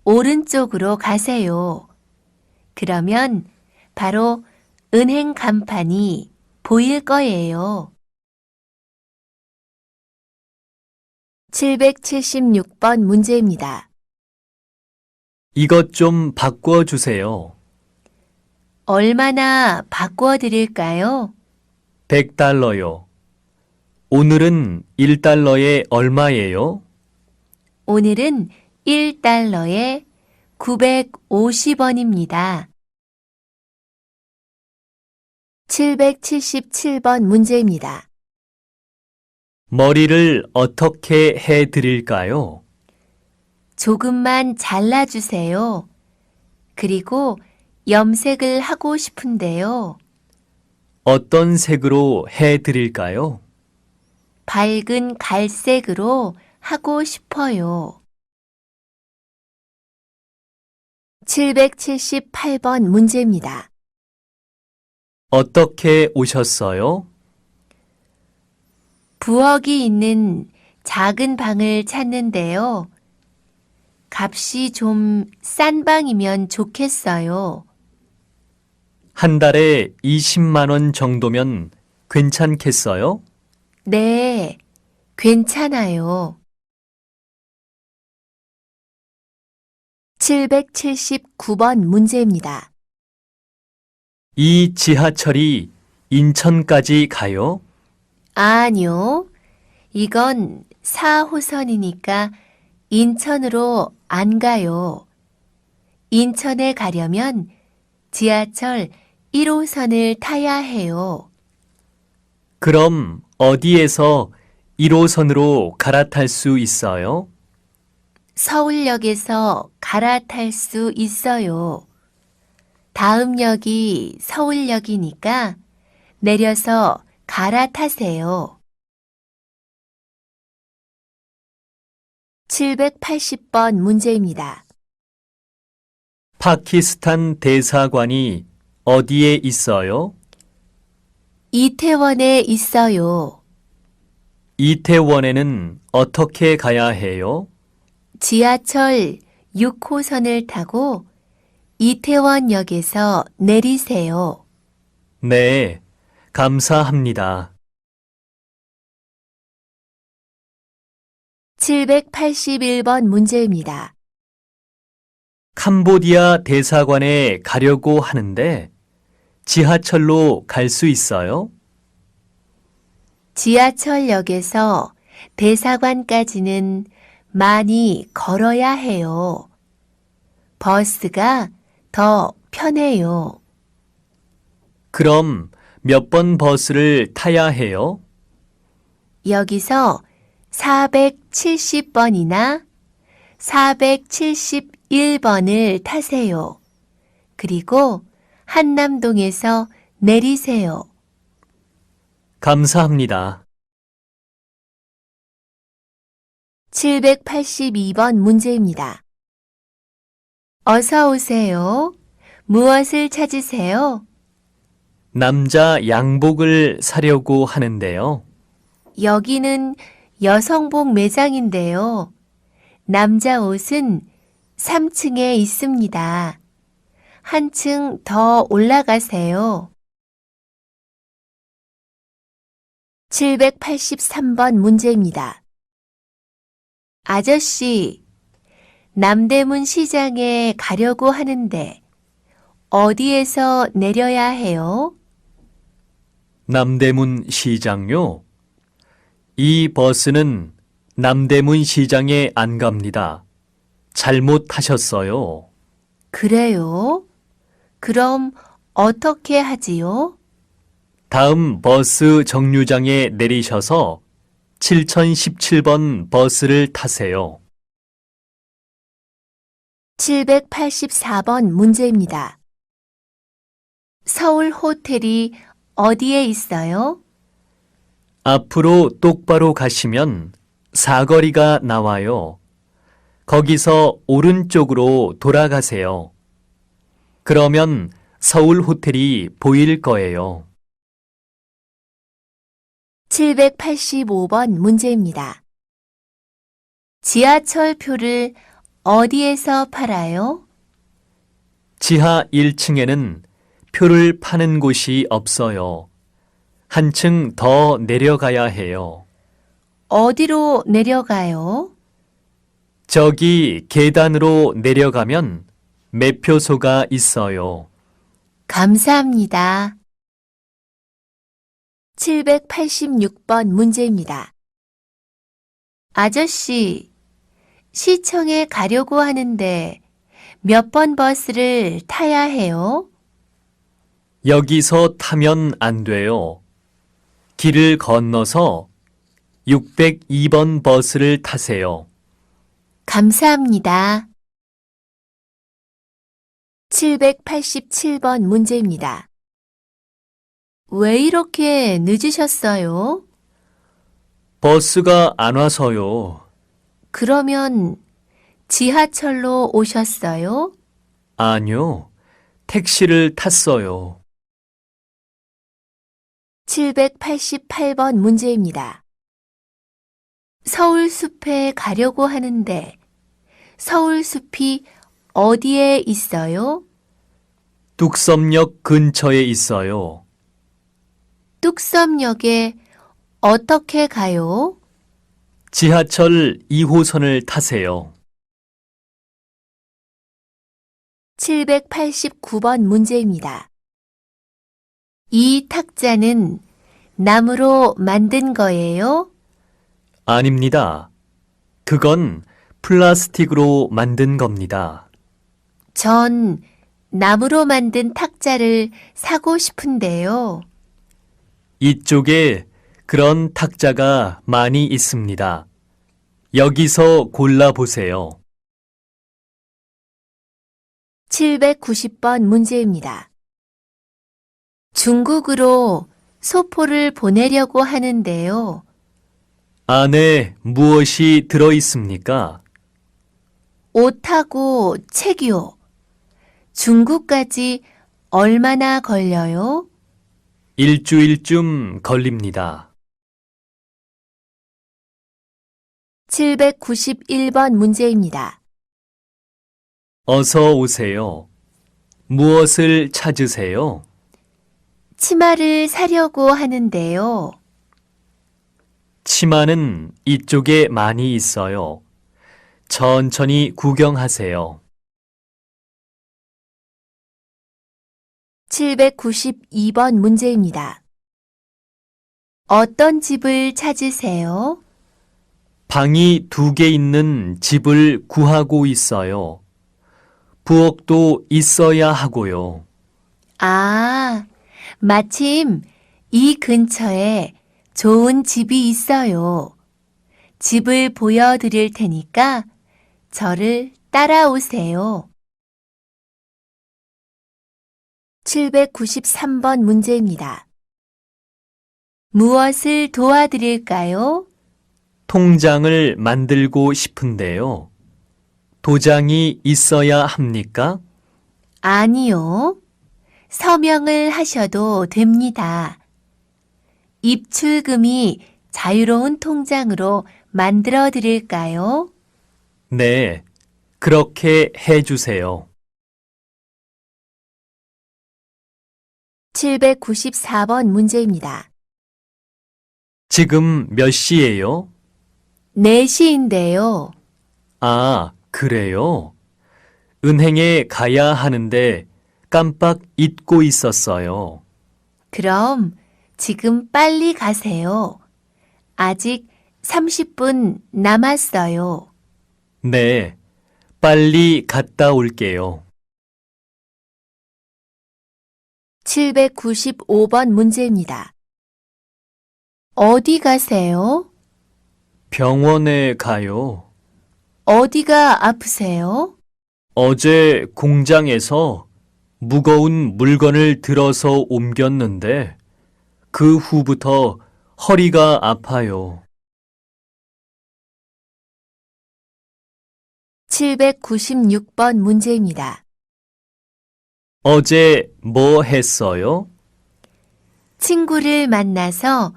오른쪽으로 가세요. 그러면 바로 은행 간판이 보일 거예요. 776번 문제입니다. 이것 좀 바꿔주세요. 얼마나 바꿔 드릴까요? 100달러요. 오늘은 1달러에 얼마예요? 오늘은 1달러에 950원입니다. 777번 문제입니다. 머리를 어떻게 해 드릴까요? 조금만 잘라주세요. 그리고 염색을 하고 싶은데요. 어떤 색으로 해 드릴까요? 밝은 갈색으로 하고 싶어요. 778번 문제입니다. 어떻게 오셨어요? 부엌이 있는 작은 방을 찾는데요. 값이 좀 싼 방이면 좋겠어요. 한 달에 20만 원 정도면 괜찮겠어요? 네, 괜찮아요. 779번 문제입니다. 이 지하철이 인천까지 가요? 아니요. 이건 4호선이니까 인천으로 안 가요. 인천에 가려면 지하철 1호선을 타야 해요. 그럼 어디에서 1호선으로 갈아탈 수 있어요? 서울역에서 갈아탈 수 있어요. 다음 역이 서울역이니까 내려서 갈아타세요. 780번 문제입니다. 파키스탄 대사관이 어디에 있어요? 이태원에 있어요. 이태원에는 어떻게 가야 해요? 지하철 6호선을 타고 이태원역에서 내리세요. 네, 감사합니다. 781번 문제입니다. 캄보디아 대사관에 가려고 하는데 지하철로 갈 수 있어요? 지하철역에서 대사관까지는 많이 걸어야 해요. 버스가 더 편해요. 그럼 몇 번 버스를 타야 해요? 여기서 470번이나 471번을 타세요. 그리고 한남동에서 내리세요. 감사합니다. 782번 문제입니다. 어서 오세요. 무엇을 찾으세요? 남자 양복을 사려고 하는데요. 여기는 여성복 매장인데요. 남자 옷은 3층에 있습니다. 한층 더 올라가세요. 783번 문제입니다. 아저씨, 남대문 시장에 가려고 하는데 어디에서 내려야 해요? 남대문 시장요? 이 버스는 남대문 시장에 안 갑니다. 잘못하셨어요. 그래요? 그럼 어떻게 하지요? 다음 버스 정류장에 내리셔서 7017번 버스를 타세요. 784번 문제입니다. 서울 호텔이 어디에 있어요? 앞으로 똑바로 가시면 사거리가 나와요. 거기서 오른쪽으로 돌아가세요. 그러면 서울 호텔이 보일 거예요. 785번 문제입니다. 지하철 표를 어디에서 팔아요? 지하 1층에는 표를 파는 곳이 없어요. 한층 더 내려가야 해요. 어디로 내려가요? 저기 계단으로 내려가면 매표소가 있어요. 감사합니다. 786번 문제입니다. 아저씨, 시청에 가려고 하는데 몇 번 버스를 타야 해요? 여기서 타면 안 돼요. 길을 건너서 602번 버스를 타세요. 감사합니다. 787번 문제입니다. 왜 이렇게 늦으셨어요? 버스가 안 와서요. 그러면 지하철로 오셨어요? 아니요. 택시를 탔어요. 788번 문제입니다. 서울숲에 가려고 하는데 서울숲이 어디에 있어요? 뚝섬역 근처에 있어요. 뚝섬역에 어떻게 가요? 지하철 2호선을 타세요. 789번 문제입니다. 이 탁자는 나무로 만든 거예요? 아닙니다. 그건 플라스틱으로 만든 겁니다. 전 나무로 만든 탁자를 사고 싶은데요. 이쪽에 그런 탁자가 많이 있습니다. 여기서 골라보세요. 790번 문제입니다. 중국으로 소포를 보내려고 하는데요. 안에 무엇이 들어 있습니까? 옷하고 책이요. 중국까지 얼마나 걸려요? 일주일쯤 걸립니다. 791번 문제입니다. 어서 오세요. 무엇을 찾으세요? 치마를 사려고 하는데요. 치마는 이쪽에 많이 있어요. 천천히 구경하세요. 792번 문제입니다. 어떤 집을 찾으세요? 방이 2개 있는 집을 구하고 있어요. 부엌도 있어야 하고요. 아, 마침 이 근처에 좋은 집이 있어요. 집을 보여드릴 테니까 저를 따라오세요. 793번 문제입니다. 무엇을 도와드릴까요? 통장을 만들고 싶은데요. 도장이 있어야 합니까? 아니요. 서명을 하셔도 됩니다. 입출금이 자유로운 통장으로 만들어 드릴까요? 네, 그렇게 해 주세요. 794번 문제입니다. 지금 몇 시예요? 4시인데요. 아, 그래요? 은행에 가야 하는데 깜빡 잊고 있었어요. 그럼 지금 빨리 가세요. 아직 30분 남았어요. 네, 빨리 갔다 올게요. 795번 문제입니다. 어디 가세요? 병원에 가요. 어디가 아프세요? 어제 공장에서 무거운 물건을 들어서 옮겼는데 그 후부터 허리가 아파요. 796번 문제입니다. 어제 뭐 했어요? 친구를 만나서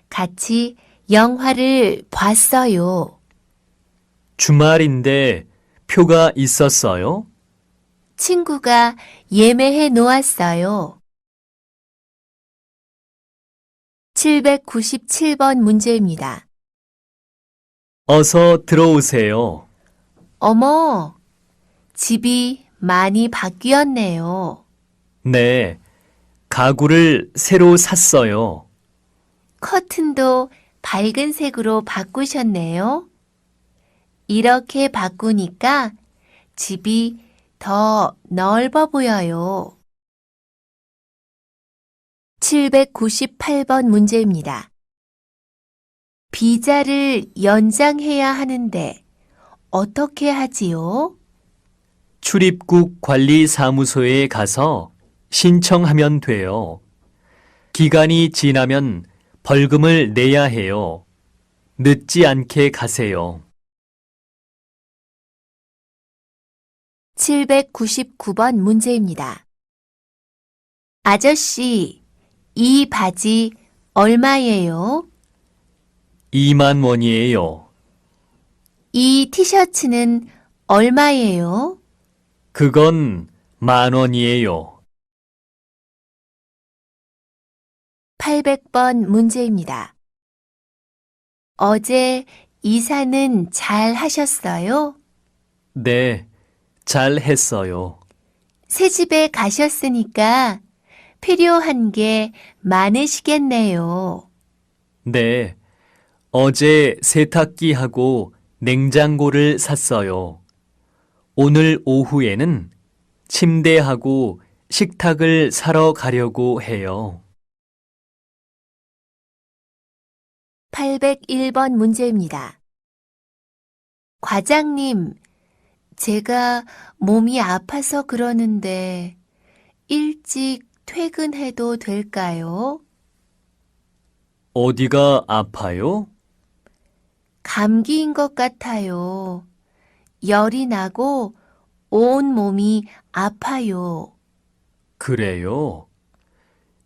같이 영화를 봤어요. 주말인데 표가 있었어요? 친구가 예매해 놓았어요. 797번 문제입니다. 어서 들어오세요. 어머, 집이 많이 바뀌었네요. 네, 가구를 새로 샀어요. 커튼도 밝은 색으로 바꾸셨네요. 이렇게 바꾸니까 집이 더 넓어 보여요. 798번 문제입니다. 비자를 연장해야 하는데 어떻게 하지요? 출입국 관리사무소에 가서 신청하면 돼요. 기간이 지나면 벌금을 내야 해요. 늦지 않게 가세요. 799번 문제입니다. 아저씨, 이 바지 얼마예요? 2만 원이에요. 이 티셔츠는 얼마예요? 그건 10,000원이에요. 800번 문제입니다. 어제 이사는 잘 하셨어요? 네, 잘 했어요. 새 집에 가셨으니까 필요한 게 많으시겠네요. 네, 어제 세탁기하고 냉장고를 샀어요. 오늘 오후에는 침대하고 식탁을 사러 가려고 해요. 801번 문제입니다. 과장님, 제가 몸이 아파서 그러는데 일찍 퇴근해도 될까요? 어디가 아파요? 감기인 것 같아요. 열이 나고 온 몸이 아파요. 그래요.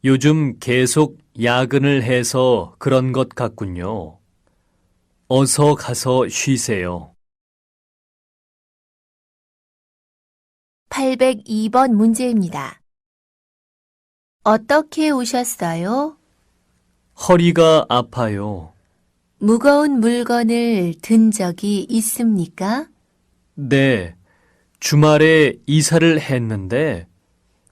요즘 계속 야근을 해서 그런 것 같군요. 어서 가서 쉬세요. 802번 문제입니다. 어떻게 오셨어요? 허리가 아파요. 무거운 물건을 든 적이 있습니까? 네, 주말에 이사를 했는데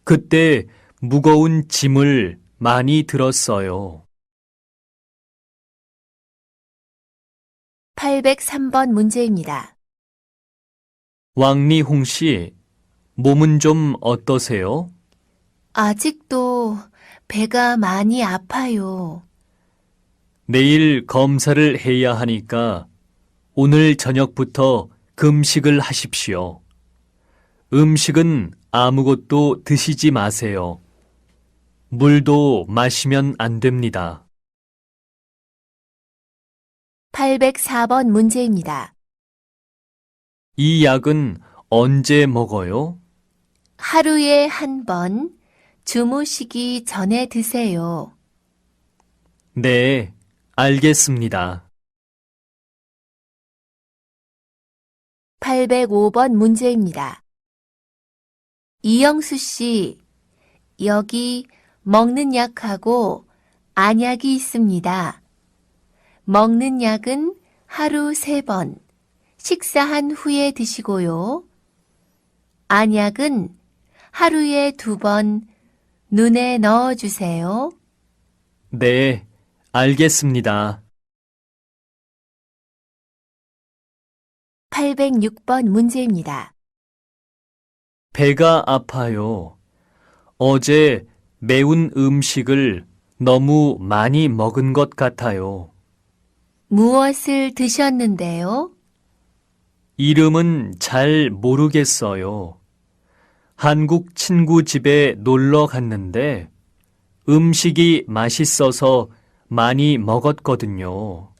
그때 무거운 짐을 많이 들었어요. 803번 문제입니다. 왕리홍 씨, 몸은 좀 어떠세요? 아직도 배가 많이 아파요. 내일 검사를 해야 하니까 오늘 저녁부터 금식을 하십시오. 음식은 아무것도 드시지 마세요. 물도 마시면 안 됩니다. 804번 문제입니다. 이 약은 언제 먹어요? 하루에 한 번 주무시기 전에 드세요. 네, 알겠습니다. 805번 문제입니다. 이영수 씨, 여기 먹는 약하고 안약이 있습니다. 먹는 약은 하루 3번, 식사한 후에 드시고요. 안약은 하루에 2번 눈에 넣어주세요. 네, 알겠습니다. 806번 문제입니다. 배가 아파요. 어제 매운 음식을 너무 많이 먹은 것 같아요. 무엇을 드셨는데요? 이름은 잘 모르겠어요. 한국 친구 집에 놀러 갔는데 음식이 맛있어서 많이 먹었거든요.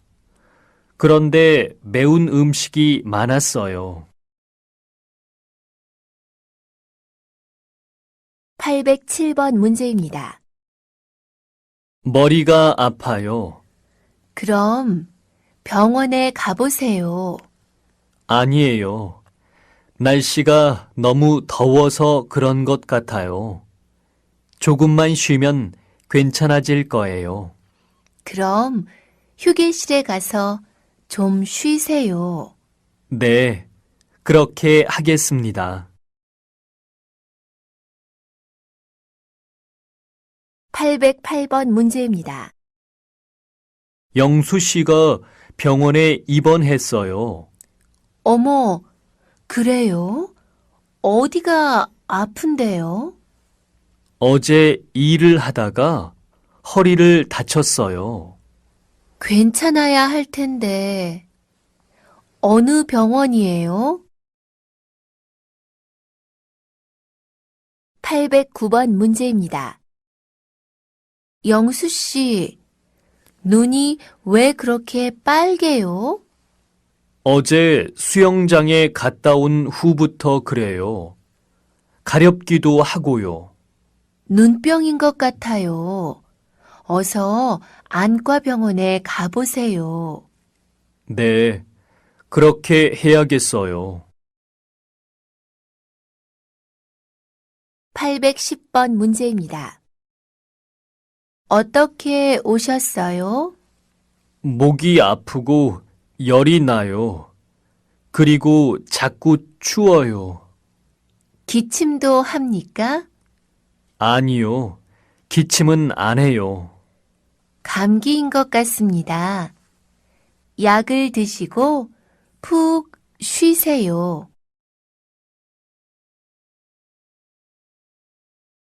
그런데 매운 음식이 많았어요. 807번 문제입니다. 머리가 아파요. 그럼 병원에 가보세요. 아니에요. 날씨가 너무 더워서 그런 것 같아요. 조금만 쉬면 괜찮아질 거예요. 그럼 휴게실에 가서 좀 쉬세요. 네, 그렇게 하겠습니다. 808번 문제입니다. 영수 씨가 병원에 입원했어요. 어머, 그래요? 어디가 아픈데요? 어제 일을 하다가 허리를 다쳤어요. 괜찮아야 할 텐데. 어느 병원이에요? 809번 문제입니다. 영수 씨, 눈이 왜 그렇게 빨개요? 어제 수영장에 갔다 온 후부터 그래요. 가렵기도 하고요. 눈병인 것 같아요. 어서 안과병원에 가보세요. 네, 그렇게 해야겠어요. 810번 문제입니다. 어떻게 오셨어요? 목이 아프고 열이 나요. 그리고 자꾸 추워요. 기침도 합니까? 아니요, 기침은 안 해요. 감기인 것 같습니다. 약을 드시고 푹 쉬세요.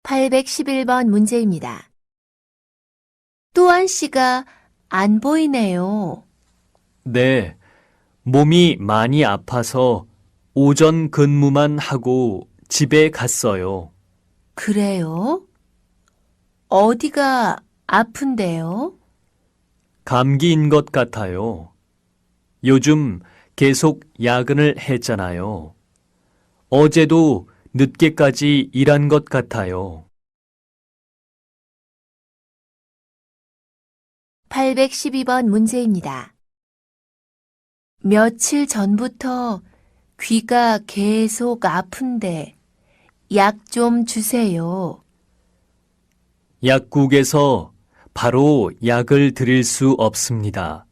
811번 문제입니다. 또한 씨가 안 보이네요. 네, 몸이 많이 아파서 오전 근무만 하고 집에 갔어요. 그래요? 어디가 아픈데요? 감기인 것 같아요. 요즘 계속 야근을 했잖아요. 어제도 늦게까지 일한 것 같아요. 812번 문제입니다. 며칠 전부터 귀가 계속 아픈데 약 좀 주세요. 약국에서 바로 약을 드릴 수 없습니다.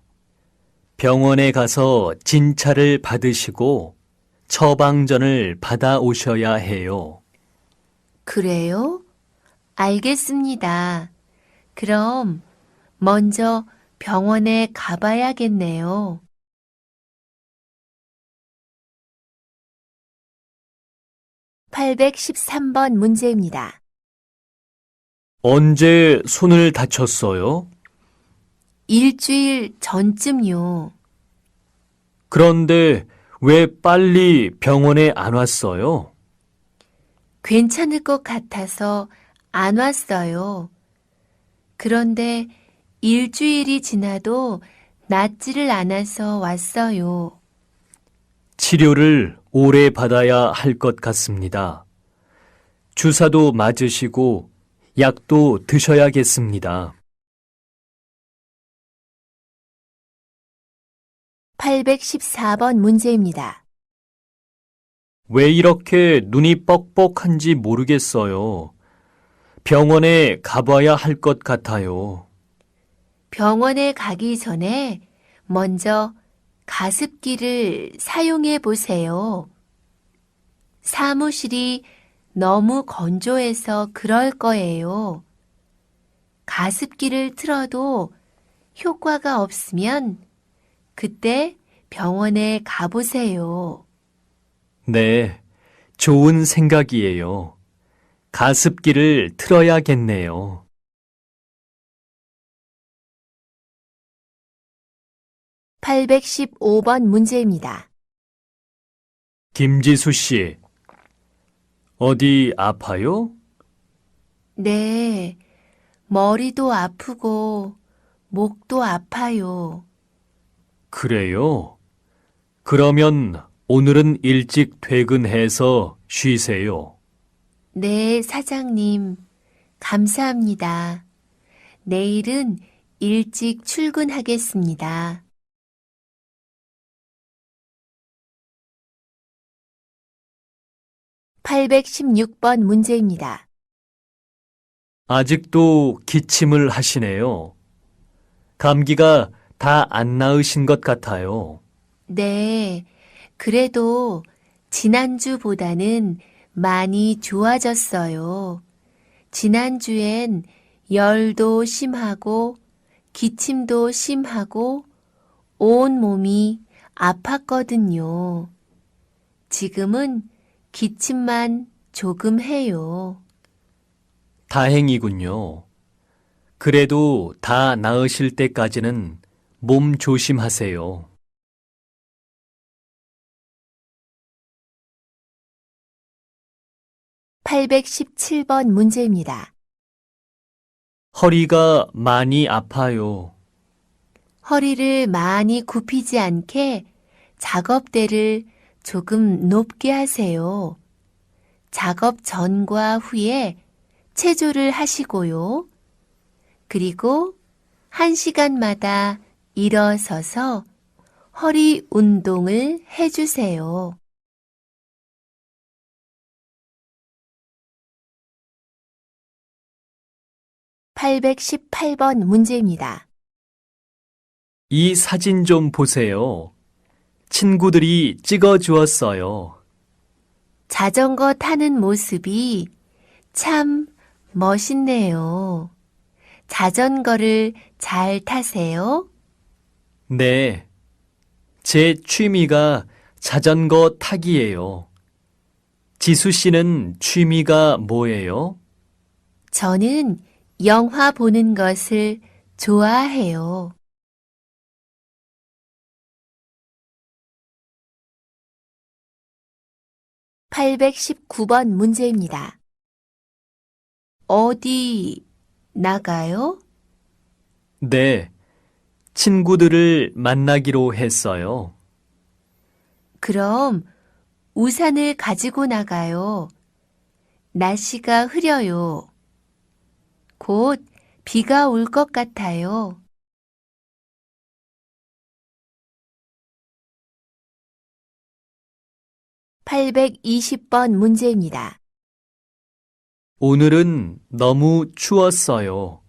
병원에 가서 진찰을 받으시고 처방전을 받아오셔야 해요. 그래요? 알겠습니다. 그럼 먼저 병원에 가봐야겠네요. 813번 문제입니다. 언제 손을 다쳤어요? 일주일 전쯤요. 그런데 왜 빨리 병원에 안 왔어요? 괜찮을 것 같아서 안 왔어요. 그런데 일주일이 지나도 낫지를 않아서 왔어요. 치료를 오래 받아야 할 것 같습니다. 주사도 맞으시고 약도 드셔야겠습니다. 814번 문제입니다. 왜 이렇게 눈이 뻑뻑한지 모르겠어요. 병원에 가봐야 할 것 같아요. 병원에 가기 전에 먼저 가습기를 사용해 보세요. 사무실이 너무 건조해서 그럴 거예요. 가습기를 틀어도 효과가 없으면 그때 병원에 가보세요. 네, 좋은 생각이에요. 가습기를 틀어야겠네요. 815번 문제입니다. 김지수 씨, 어디 아파요? 네, 머리도 아프고 목도 아파요. 그래요? 그러면 오늘은 일찍 퇴근해서 쉬세요. 네, 사장님. 감사합니다. 내일은 일찍 출근하겠습니다. 816번 문제입니다. 아직도 기침을 하시네요. 감기가 다 안 나으신 것 같아요. 네, 그래도 지난주보다는 많이 좋아졌어요. 지난주엔 열도 심하고 기침도 심하고 온 몸이 아팠거든요. 지금은 기침만 조금 해요. 다행이군요. 그래도 다 나으실 때까지는 몸 조심하세요. 817번 문제입니다. 허리가 많이 아파요. 허리를 많이 굽히지 않게 작업대를 조금 높게 하세요. 작업 전과 후에 체조를 하시고요. 그리고 1시간마다 일어서서 허리 운동을 해주세요. 818번 문제입니다. 이 사진 좀 보세요. 친구들이 찍어 주었어요. 자전거 타는 모습이 참 멋있네요. 자전거를 잘 타세요? 네. 제 취미가 자전거 타기예요. 지수 씨는 취미가 뭐예요? 저는 영화 보는 것을 좋아해요. 819번 문제입니다. 어디 나가요? 네. 친구들을 만나기로 했어요. 그럼 우산을 가지고 나가요. 날씨가 흐려요. 곧 비가 올 것 같아요. 820번 문제입니다. 오늘은 너무 추웠어요.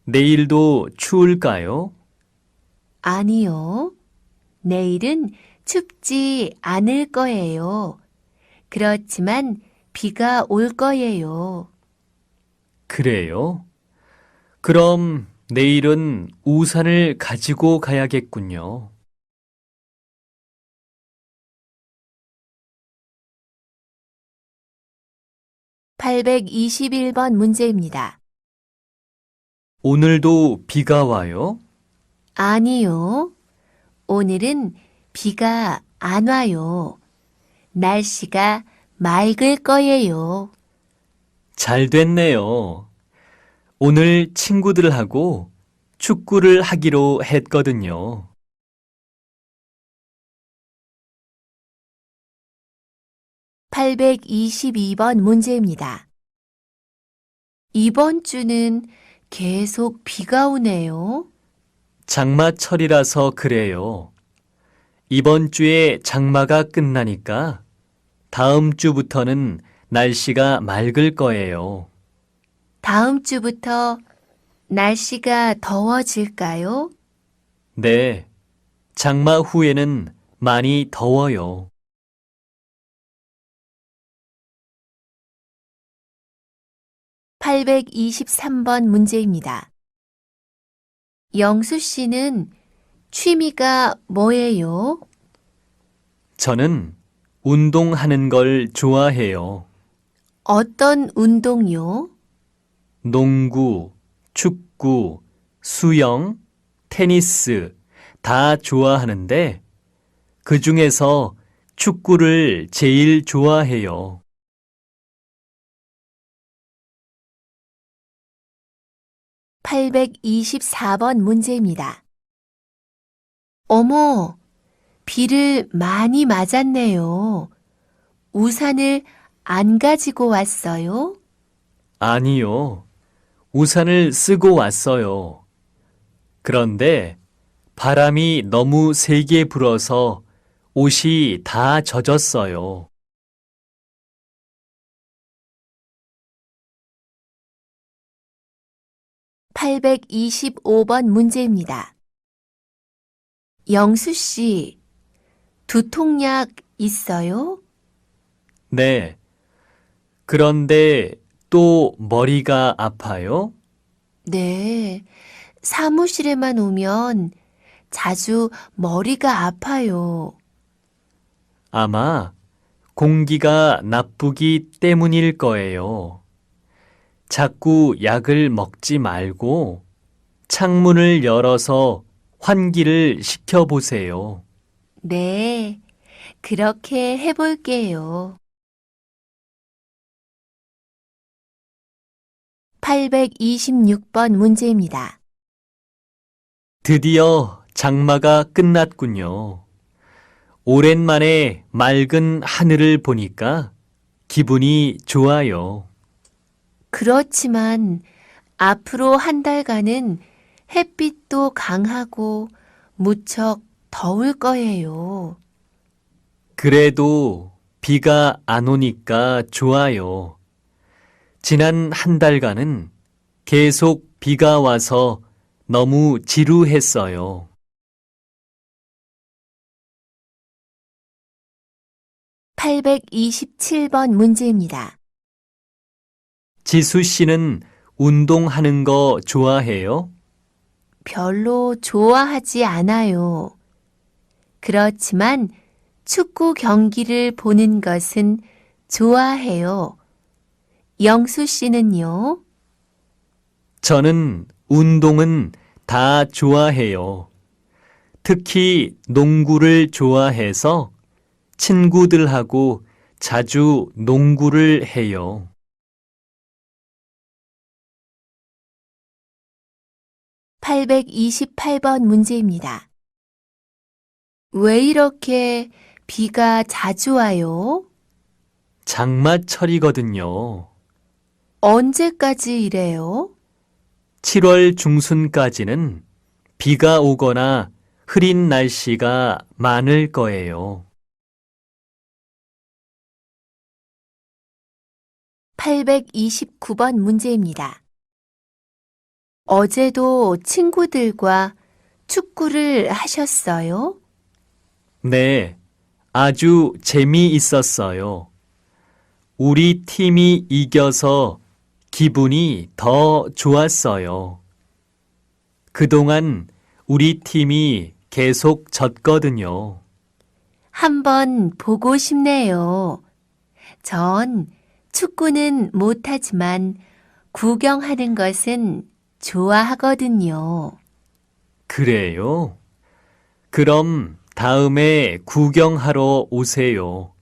내일도 추울까요? 아니요. 내일은 춥지 않을 거예요. 그렇지만 비가 올 거예요. 그래요? 그럼 내일은 우산을 가지고 가야겠군요. 821번 문제입니다. 오늘도 비가 와요? 아니요. 오늘은 비가 안 와요. 날씨가 맑을 거예요. 잘 됐네요. 오늘 친구들하고 축구를 하기로 했거든요. 822번 문제입니다. 이번 주는 계속 비가 오네요. 장마철이라서 그래요. 이번 주에 장마가 끝나니까 다음 주부터는 날씨가 맑을 거예요. 다음 주부터 날씨가 더워질까요? 네, 장마 후에는 많이 더워요. 823번 문제입니다. 영수 씨는 취미가 뭐예요? 저는 운동하는 걸 좋아해요. 어떤 운동요? 농구, 축구, 수영, 테니스 다 좋아하는데 그 중에서 축구를 제일 좋아해요. 824번 문제입니다. 어머, 비를 많이 맞았네요. 우산을 안 가지고 왔어요? 아니요. 우산을 쓰고 왔어요. 그런데 바람이 너무 세게 불어서 옷이 다 젖었어요. 825번 문제입니다. 영수 씨, 두통약 있어요? 네. 그런데 또 머리가 아파요? 네. 사무실에만 오면 자주 머리가 아파요. 아마 공기가 나쁘기 때문일 거예요. 자꾸 약을 먹지 말고 창문을 열어서 환기를 시켜보세요. 네. 그렇게 해볼게요. 826번 문제입니다. 드디어 장마가 끝났군요. 오랜만에 맑은 하늘을 보니까 기분이 좋아요. 그렇지만 앞으로 한 달간은 햇빛도 강하고 무척 더울 거예요. 그래도 비가 안 오니까 좋아요. 지난 한 달간은 계속 비가 와서 너무 지루했어요. 827번 문제입니다. 지수 씨는 운동하는 거 좋아해요? 별로 좋아하지 않아요. 그렇지만 축구 경기를 보는 것은 좋아해요. 영수 씨는요? 저는 운동은 다 좋아해요. 특히 농구를 좋아해서 친구들하고 자주 농구를 해요. 828번 문제입니다. 왜 이렇게 비가 자주 와요? 장마철이거든요. 언제까지 이래요? 7월 중순까지는 비가 오거나 흐린 날씨가 많을 거예요. 829번 문제입니다. 어제도 친구들과 축구를 하셨어요? 네, 아주 재미있었어요. 우리 팀이 이겨서 기분이 더 좋았어요. 그동안 우리 팀이 계속 졌거든요. 한번 보고 싶네요. 전 축구는 못하지만 구경하는 것은 좋아하거든요. 그래요? 그럼 다음에 구경하러 오세요.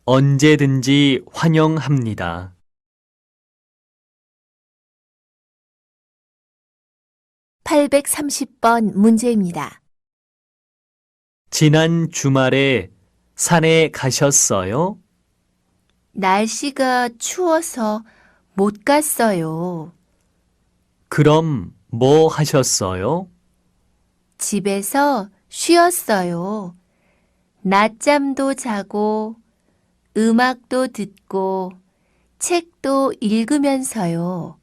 언제든지 환영합니다. 830번 문제입니다. 지난 주말에 산에 가셨어요? 날씨가 추워서 못 갔어요. 그럼 뭐 하셨어요? 집에서 쉬었어요. 낮잠도 자고, 음악도 듣고, 책도 읽으면서요.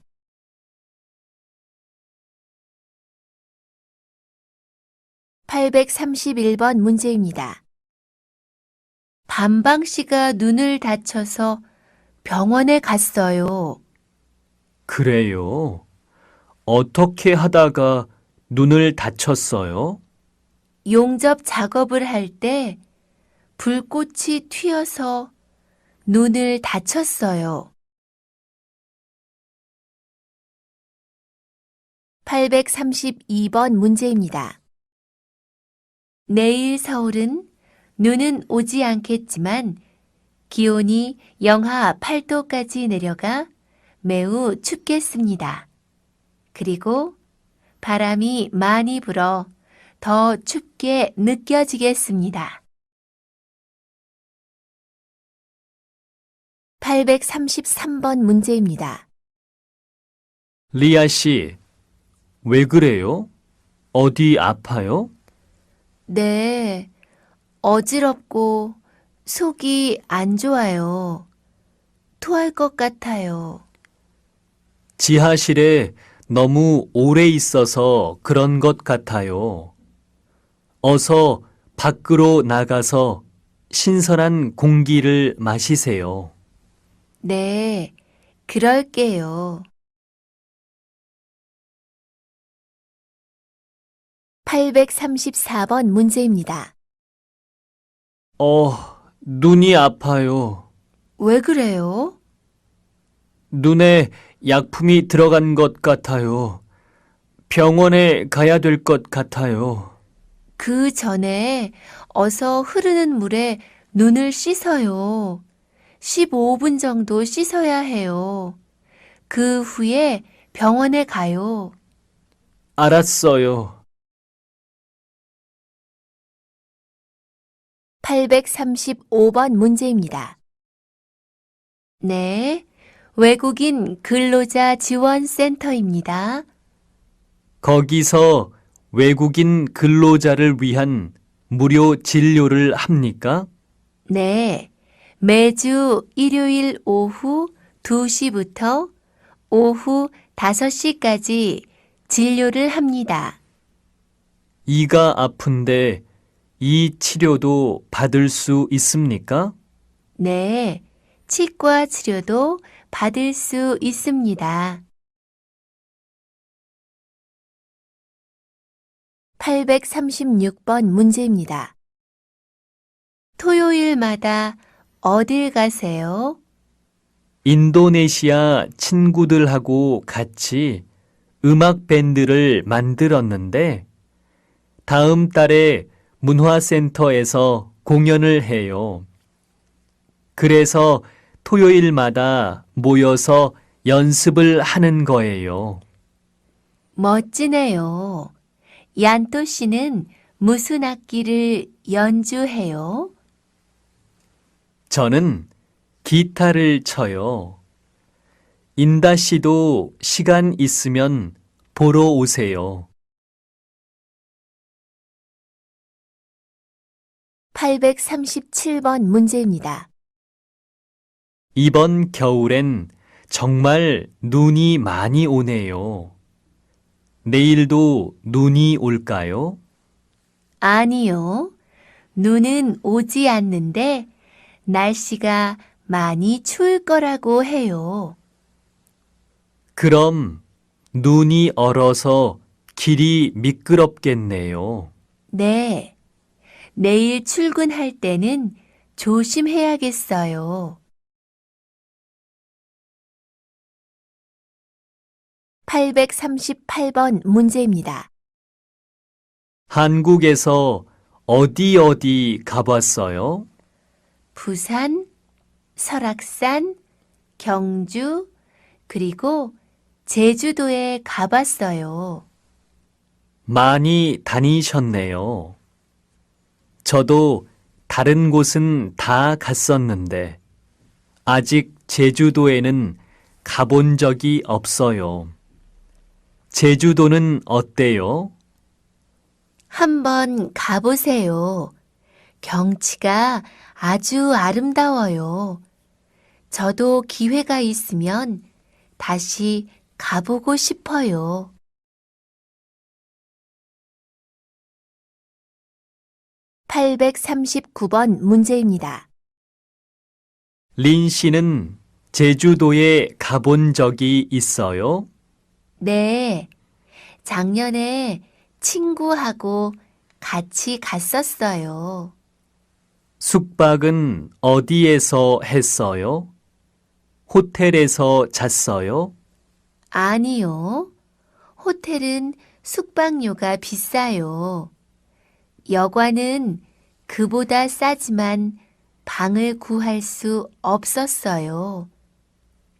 831번 문제입니다. 밤방 씨가 눈을 다쳐서 병원에 갔어요. 그래요? 어떻게 하다가 눈을 다쳤어요? 용접 작업을 할 때 불꽃이 튀어서 눈을 다쳤어요. 832번 문제입니다. 내일 서울은 눈은 오지 않겠지만 기온이 영하 8도까지 내려가 매우 춥겠습니다. 그리고 바람이 많이 불어 더 춥게 느껴지겠습니다. 833번 문제입니다. 리아 씨, 왜 그래요? 어디 아파요? 네, 어지럽고 속이 안 좋아요. 토할 것 같아요. 지하실에 너무 오래 있어서 그런 것 같아요. 어서 밖으로 나가서 신선한 공기를 마시세요. 네, 그럴게요. 834번 문제입니다. 눈이 아파요. 왜 그래요? 눈에 약품이 들어간 것 같아요. 병원에 가야 될 것 같아요. 그 전에 어서 흐르는 물에 눈을 씻어요. 15분 정도 씻어야 해요. 그 후에 병원에 가요. 알았어요. 835번 문제입니다. 네, 외국인 근로자 지원센터입니다. 거기서 외국인 근로자를 위한 무료 진료를 합니까? 네, 매주 일요일 오후 2시부터 오후 5시까지 진료를 합니다. 이가 아픈데 이 치료도 받을 수 있습니까? 네, 치과 치료도 받을 수 있습니다. 836번 문제입니다. 토요일마다 어딜 가세요? 인도네시아 친구들하고 같이 음악 밴드를 만들었는데 다음 달에 문화센터에서 공연을 해요. 그래서 토요일마다 모여서 연습을 하는 거예요. 멋지네요. 얀또 씨는 무슨 악기를 연주해요? 저는 기타를 쳐요. 인다 씨도 시간 있으면 보러 오세요. 837번 문제입니다. 이번 겨울엔 정말 눈이 많이 오네요. 내일도 눈이 올까요? 아니요. 눈은 오지 않는데 날씨가 많이 추울 거라고 해요. 그럼 눈이 얼어서 길이 미끄럽겠네요. 네. 내일 출근할 때는 조심해야겠어요. 838번 문제입니다. 한국에서 어디 가봤어요? 부산, 설악산, 경주, 그리고 제주도에 가봤어요. 많이 다니셨네요. 저도 다른 곳은 다 갔었는데 아직 제주도에는 가본 적이 없어요. 제주도는 어때요? 한번 가보세요. 경치가 아주 아름다워요. 저도 기회가 있으면 다시 가보고 싶어요. 839번 문제입니다. 린 씨는 제주도에 가본 적이 있어요? 네, 작년에 친구하고 같이 갔었어요. 숙박은 어디에서 했어요? 호텔에서 잤어요? 아니요. 호텔은 숙박료가 비싸요. 여관은 그보다 싸지만 방을 구할 수 없었어요.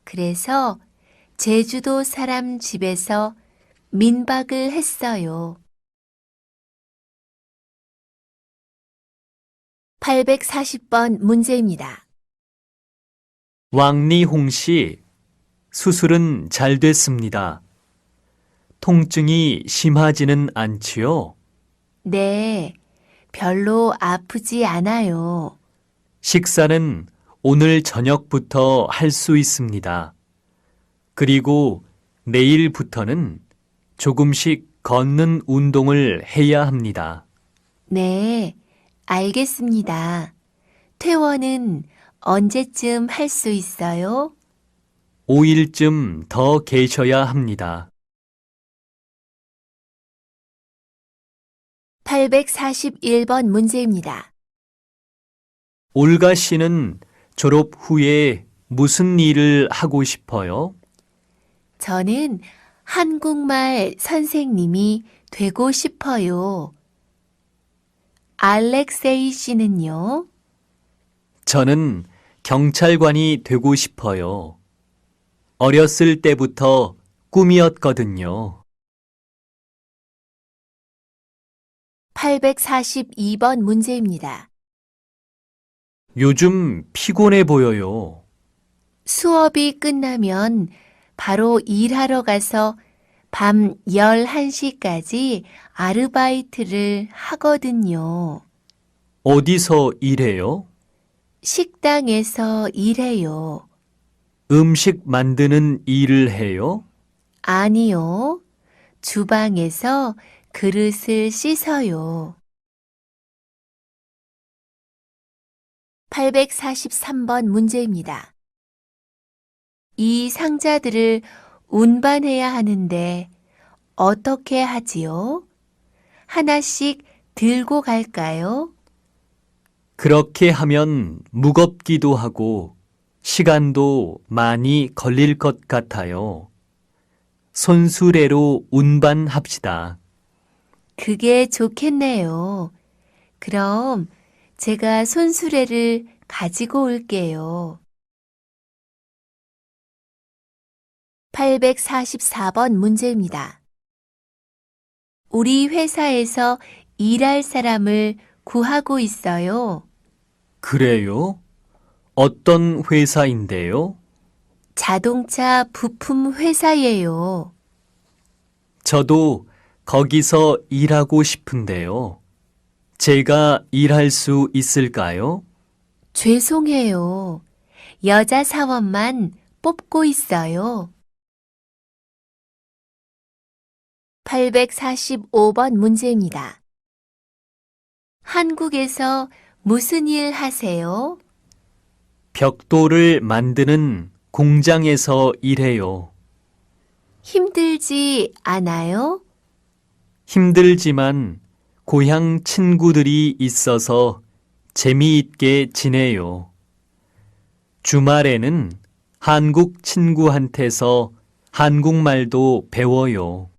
그래서 제주도 사람 집에서 민박을 했어요. 840번 문제입니다. 왕리홍 씨, 수술은 잘 됐습니다. 통증이 심하지는 않지요? 네, 별로 아프지 않아요. 식사는 오늘 저녁부터 할 수 있습니다. 그리고 내일부터는 조금씩 걷는 운동을 해야 합니다. 네, 알겠습니다. 퇴원은 언제쯤 할 수 있어요? 5일쯤 더 계셔야 합니다. 841번 문제입니다. 올가 씨는 졸업 후에 무슨 일을 하고 싶어요? 저는 한국말 선생님이 되고 싶어요. 알렉세이 씨는요? 저는 경찰관이 되고 싶어요. 어렸을 때부터 꿈이었거든요. 842번 문제입니다. 요즘 피곤해 보여요. 수업이 끝나면 바로 일하러 가서 밤 11시까지 아르바이트를 하거든요. 어디서 일해요? 식당에서 일해요. 음식 만드는 일을 해요? 아니요. 주방에서 그릇을 씻어요. 843번 문제입니다. 이 상자들을 운반해야 하는데 어떻게 하지요? 하나씩 들고 갈까요? 그렇게 하면 무겁기도 하고 시간도 많이 걸릴 것 같아요. 손수레로 운반합시다. 그게 좋겠네요. 그럼 제가 손수레를 가지고 올게요. 844번 문제입니다. 우리 회사에서 일할 사람을 구하고 있어요. 그래요? 어떤 회사인데요? 자동차 부품 회사예요. 저도 거기서 일하고 싶은데요. 제가 일할 수 있을까요? 죄송해요. 여자 사원만 뽑고 있어요. 845번 문제입니다. 한국에서 무슨 일 하세요? 벽돌을 만드는 공장에서 일해요. 힘들지 않아요? 힘들지만 고향 친구들이 있어서 재미있게 지내요. 주말에는 한국 친구한테서 한국말도 배워요.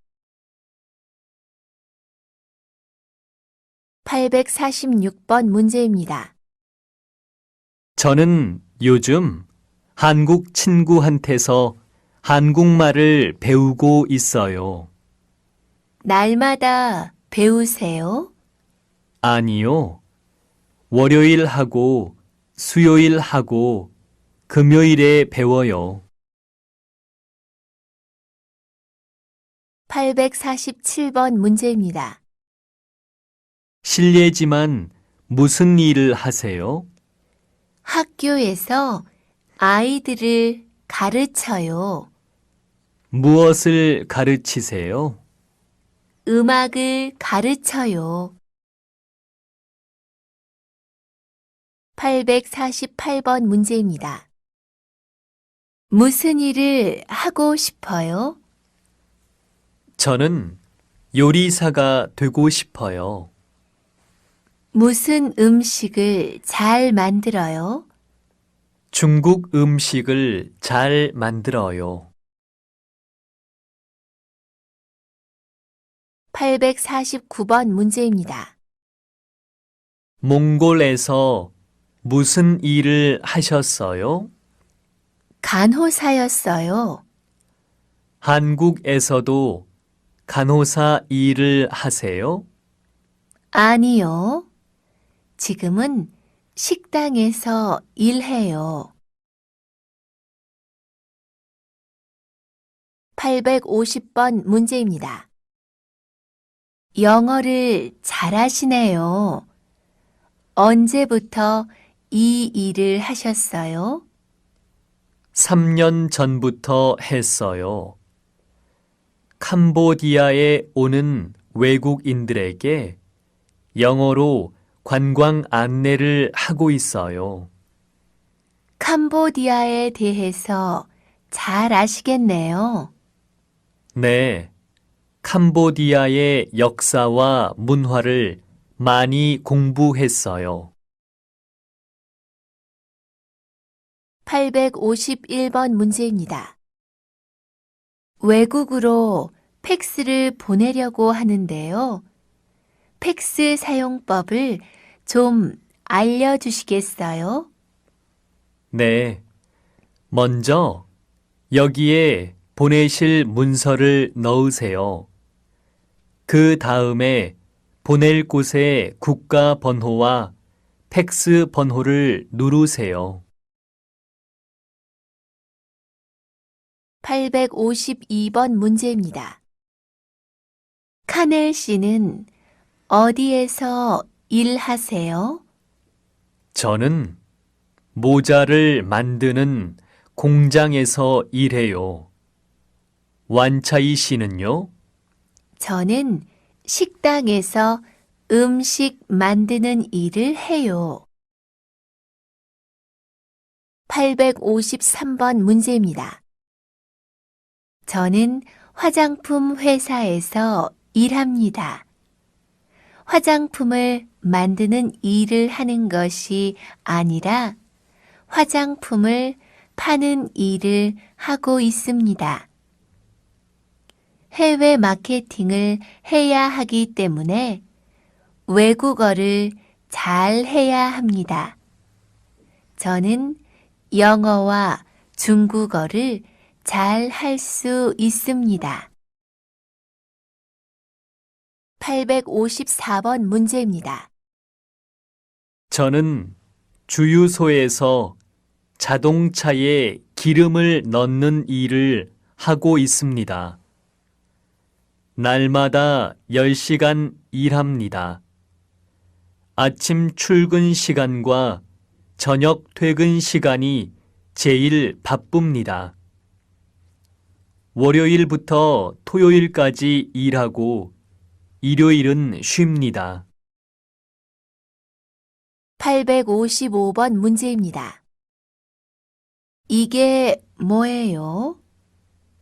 846번 문제입니다. 저는 요즘 한국 친구한테서 한국말을 배우고 있어요. 날마다 배우세요? 아니요. 월요일하고 수요일하고 금요일에 배워요. 847번 문제입니다. 실례지만 무슨 일을 하세요? 학교에서 아이들을 가르쳐요. 무엇을 가르치세요? 음악을 가르쳐요. 848번 문제입니다. 무슨 일을 하고 싶어요? 저는 요리사가 되고 싶어요. 무슨 음식을 잘 만들어요? 중국 음식을 잘 만들어요. 849번 문제입니다. 몽골에서 무슨 일을 하셨어요? 간호사였어요. 한국에서도 간호사 일을 하세요? 아니요. 지금은 식당에서 일해요. 850번 문제입니다. 영어를 잘하시네요. 언제부터 이 일을 하셨어요? 3년 전부터 했어요. 캄보디아에 오는 외국인들에게 영어로 관광 안내를 하고 있어요. 캄보디아에 대해서 잘 아시겠네요. 네, 캄보디아의 역사와 문화를 많이 공부했어요. 851번 문제입니다. 외국으로 팩스를 보내려고 하는데요. 팩스 사용법을 좀 알려주시겠어요? 네, 먼저 여기에 보내실 문서를 넣으세요. 그 다음에 보낼 곳의 국가 번호와 팩스 번호를 누르세요. 852번 문제입니다. 카넬 씨는 어디에서 일하세요? 저는 모자를 만드는 공장에서 일해요. 완차이 씨는요? 저는 식당에서 음식 만드는 일을 해요. 853번 문제입니다. 저는 화장품 회사에서 일합니다. 화장품을 만드는 일을 하는 것이 아니라 화장품을 파는 일을 하고 있습니다. 해외 마케팅을 해야 하기 때문에 외국어를 잘 해야 합니다. 저는 영어와 중국어를 잘 할 수 있습니다. 854번 문제입니다. 저는 주유소에서 자동차에 기름을 넣는 일을 하고 있습니다. 날마다 10시간 일합니다. 아침 출근 시간과 저녁 퇴근 시간이 제일 바쁩니다. 월요일부터 토요일까지 일하고 일요일은 쉽니다. 855번 문제입니다. 이게 뭐예요?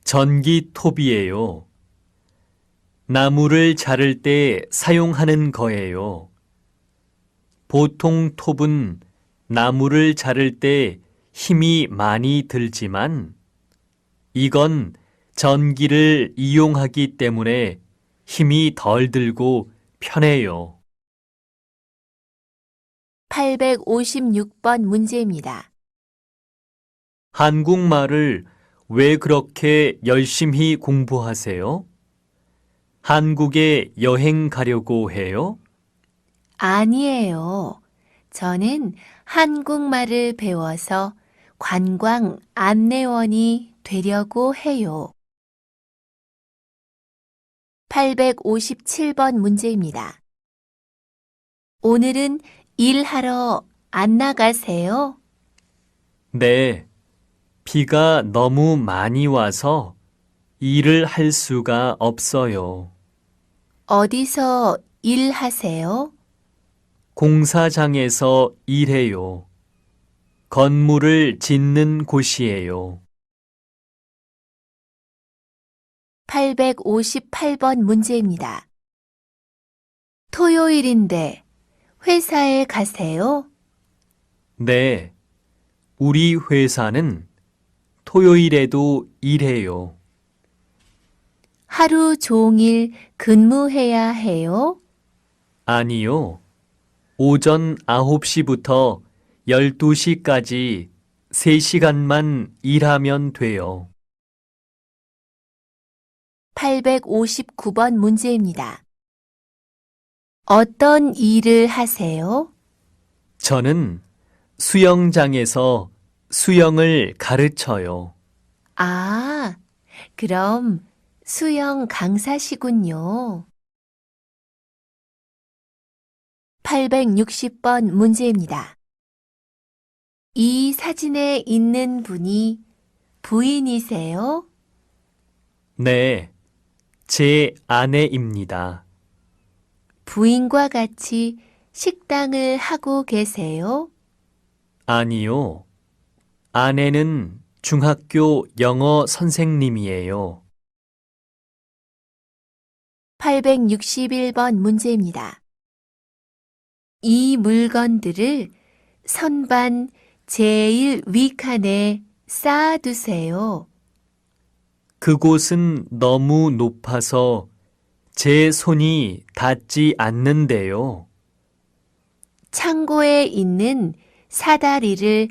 전기톱이에요. 나무를 자를 때 사용하는 거예요. 보통 톱은 나무를 자를 때 힘이 많이 들지만 이건 전기를 이용하기 때문에 힘이 덜 들고 편해요. 856번 문제입니다. 한국말을 왜 그렇게 열심히 공부하세요? 한국에 여행 가려고 해요? 아니에요. 저는 한국말을 배워서 관광 안내원이 되려고 해요. 857번 문제입니다. 오늘은 일하러 안 나가세요? 네, 비가 너무 많이 와서 일을 할 수가 없어요. 어디서 일하세요? 공사장에서 일해요. 건물을 짓는 곳이에요. 858번 문제입니다. 토요일인데 회사에 가세요? 네, 우리 회사는 토요일에도 일해요. 하루 종일 근무해야 해요? 아니요. 오전 9시부터 12시까지 3시간만 일하면 돼요. 859번 문제입니다. 어떤 일을 하세요? 저는 수영장에서 수영을 가르쳐요. 아, 그럼 수영 강사시군요. 860번 문제입니다. 이 사진에 있는 분이 부인이세요? 네, 제 아내입니다. 부인과 같이 식당을 하고 계세요? 아니요. 아내는 중학교 영어 선생님이에요. 861번 문제입니다. 이 물건들을 선반 제일 윗칸에 쌓아두세요. 그곳은 너무 높아서 제 손이 닿지 않는데요. 창고에 있는 사다리를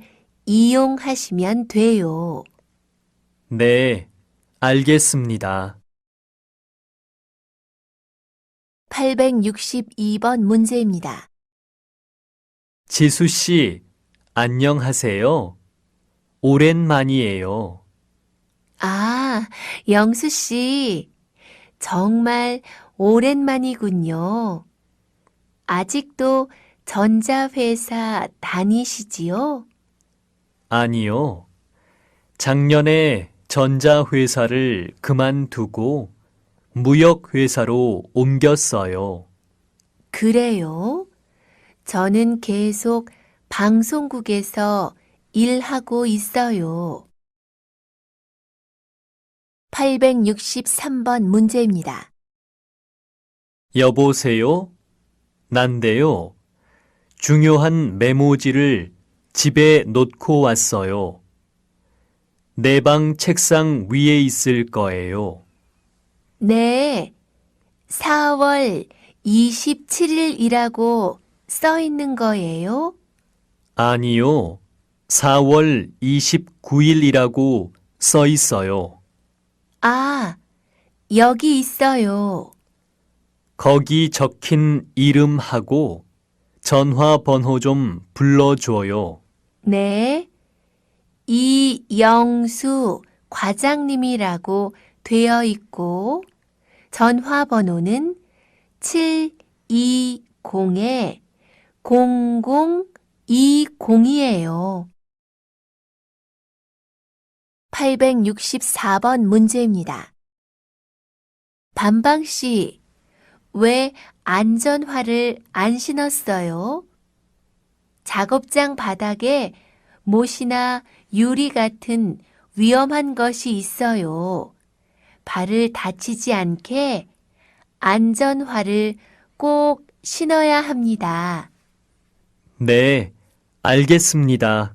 이용하시면 돼요. 네, 알겠습니다. 862번 문제입니다. 지수 씨, 안녕하세요. 오랜만이에요. 아, 영수 씨. 정말 오랜만이군요. 아직도 전자회사 다니시지요? 아니요. 작년에 전자회사를 그만두고 무역회사로 옮겼어요. 그래요? 저는 계속 방송국에서 일하고 있어요. 863번 문제입니다. 여보세요? 난데요. 중요한 메모지를 집에 놓고 왔어요. 내 방 책상 위에 있을 거예요. 네, 4월 27일이라고 써 있는 거예요? 아니요. 4월 29일이라고 써 있어요. 아, 여기 있어요. 거기 적힌 이름하고 전화번호 좀 불러줘요. 네, 이영수 과장님이라고 되어 있고, 전화번호는 720-0020이에요. 864번 문제입니다. 반방씨, 왜 안전화를 안 신었어요? 작업장 바닥에 못이나 유리 같은 위험한 것이 있어요. 발을 다치지 않게 안전화를 꼭 신어야 합니다. 네, 알겠습니다.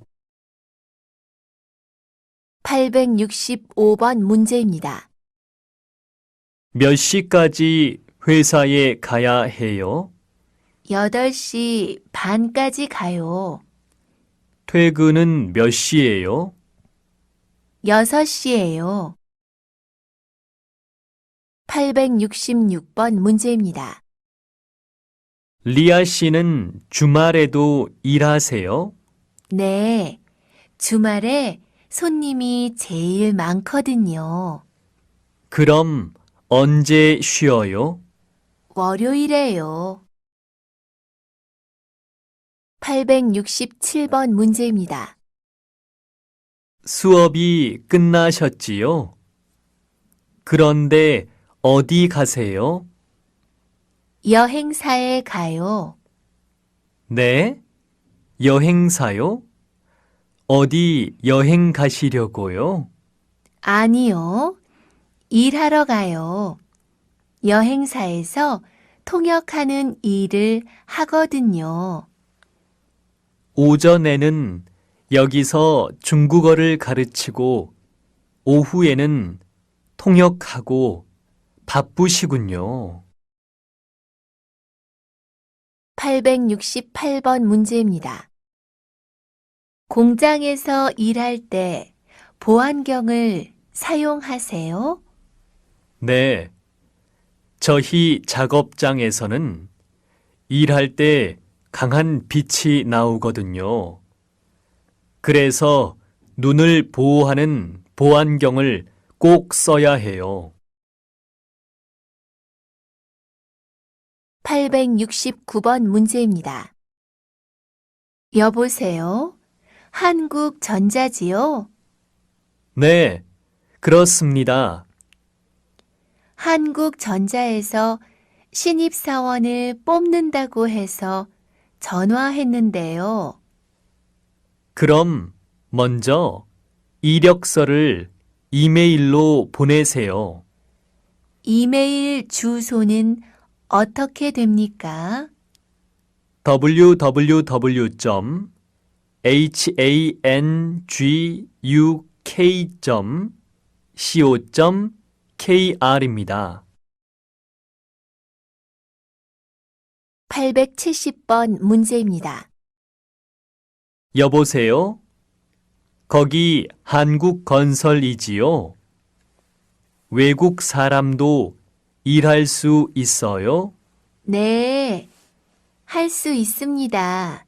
865번 문제입니다. 몇 시까지 회사에 가야 해요? 8시 반까지 가요. 퇴근은 몇 시예요? 6시예요. 866번 문제입니다. 리아 씨는 주말에도 일하세요? 네, 주말에 손님이 제일 많거든요. 그럼 언제 쉬어요? 월요일에요. 867번 문제입니다. 수업이 끝나셨지요? 그런데 어디 가세요? 여행사에 가요. 네? 여행사요? 어디 여행 가시려고요? 아니요, 일하러 가요. 여행사에서 통역하는 일을 하거든요. 오전에는 여기서 중국어를 가르치고 오후에는 통역하고 바쁘시군요. 868번 문제입니다. 공장에서 일할 때 보안경을 사용하세요? 네. 저희 작업장에서는 일할 때 강한 빛이 나오거든요. 그래서 눈을 보호하는 보안경을 꼭 써야 해요. 869번 문제입니다. 여보세요? 한국전자지요? 네, 그렇습니다. 한국전자에서 신입사원을 뽑는다고 해서 전화했는데요. 그럼 먼저 이력서를 이메일로 보내세요. 이메일 주소는 어떻게 됩니까? www.hanguk.co.kr입니다. 870번 문제입니다. 여보세요? 거기 한국 건설이지요? 외국 사람도 일할 수 있어요? 네, 할 수 있습니다.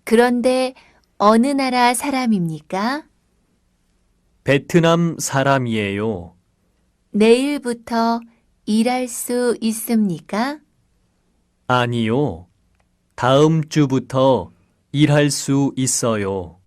그런데 어느 나라 사람입니까? 베트남 사람이에요. 내일부터 일할 수 있습니까? 아니요. 다음 주부터 일할 수 있어요.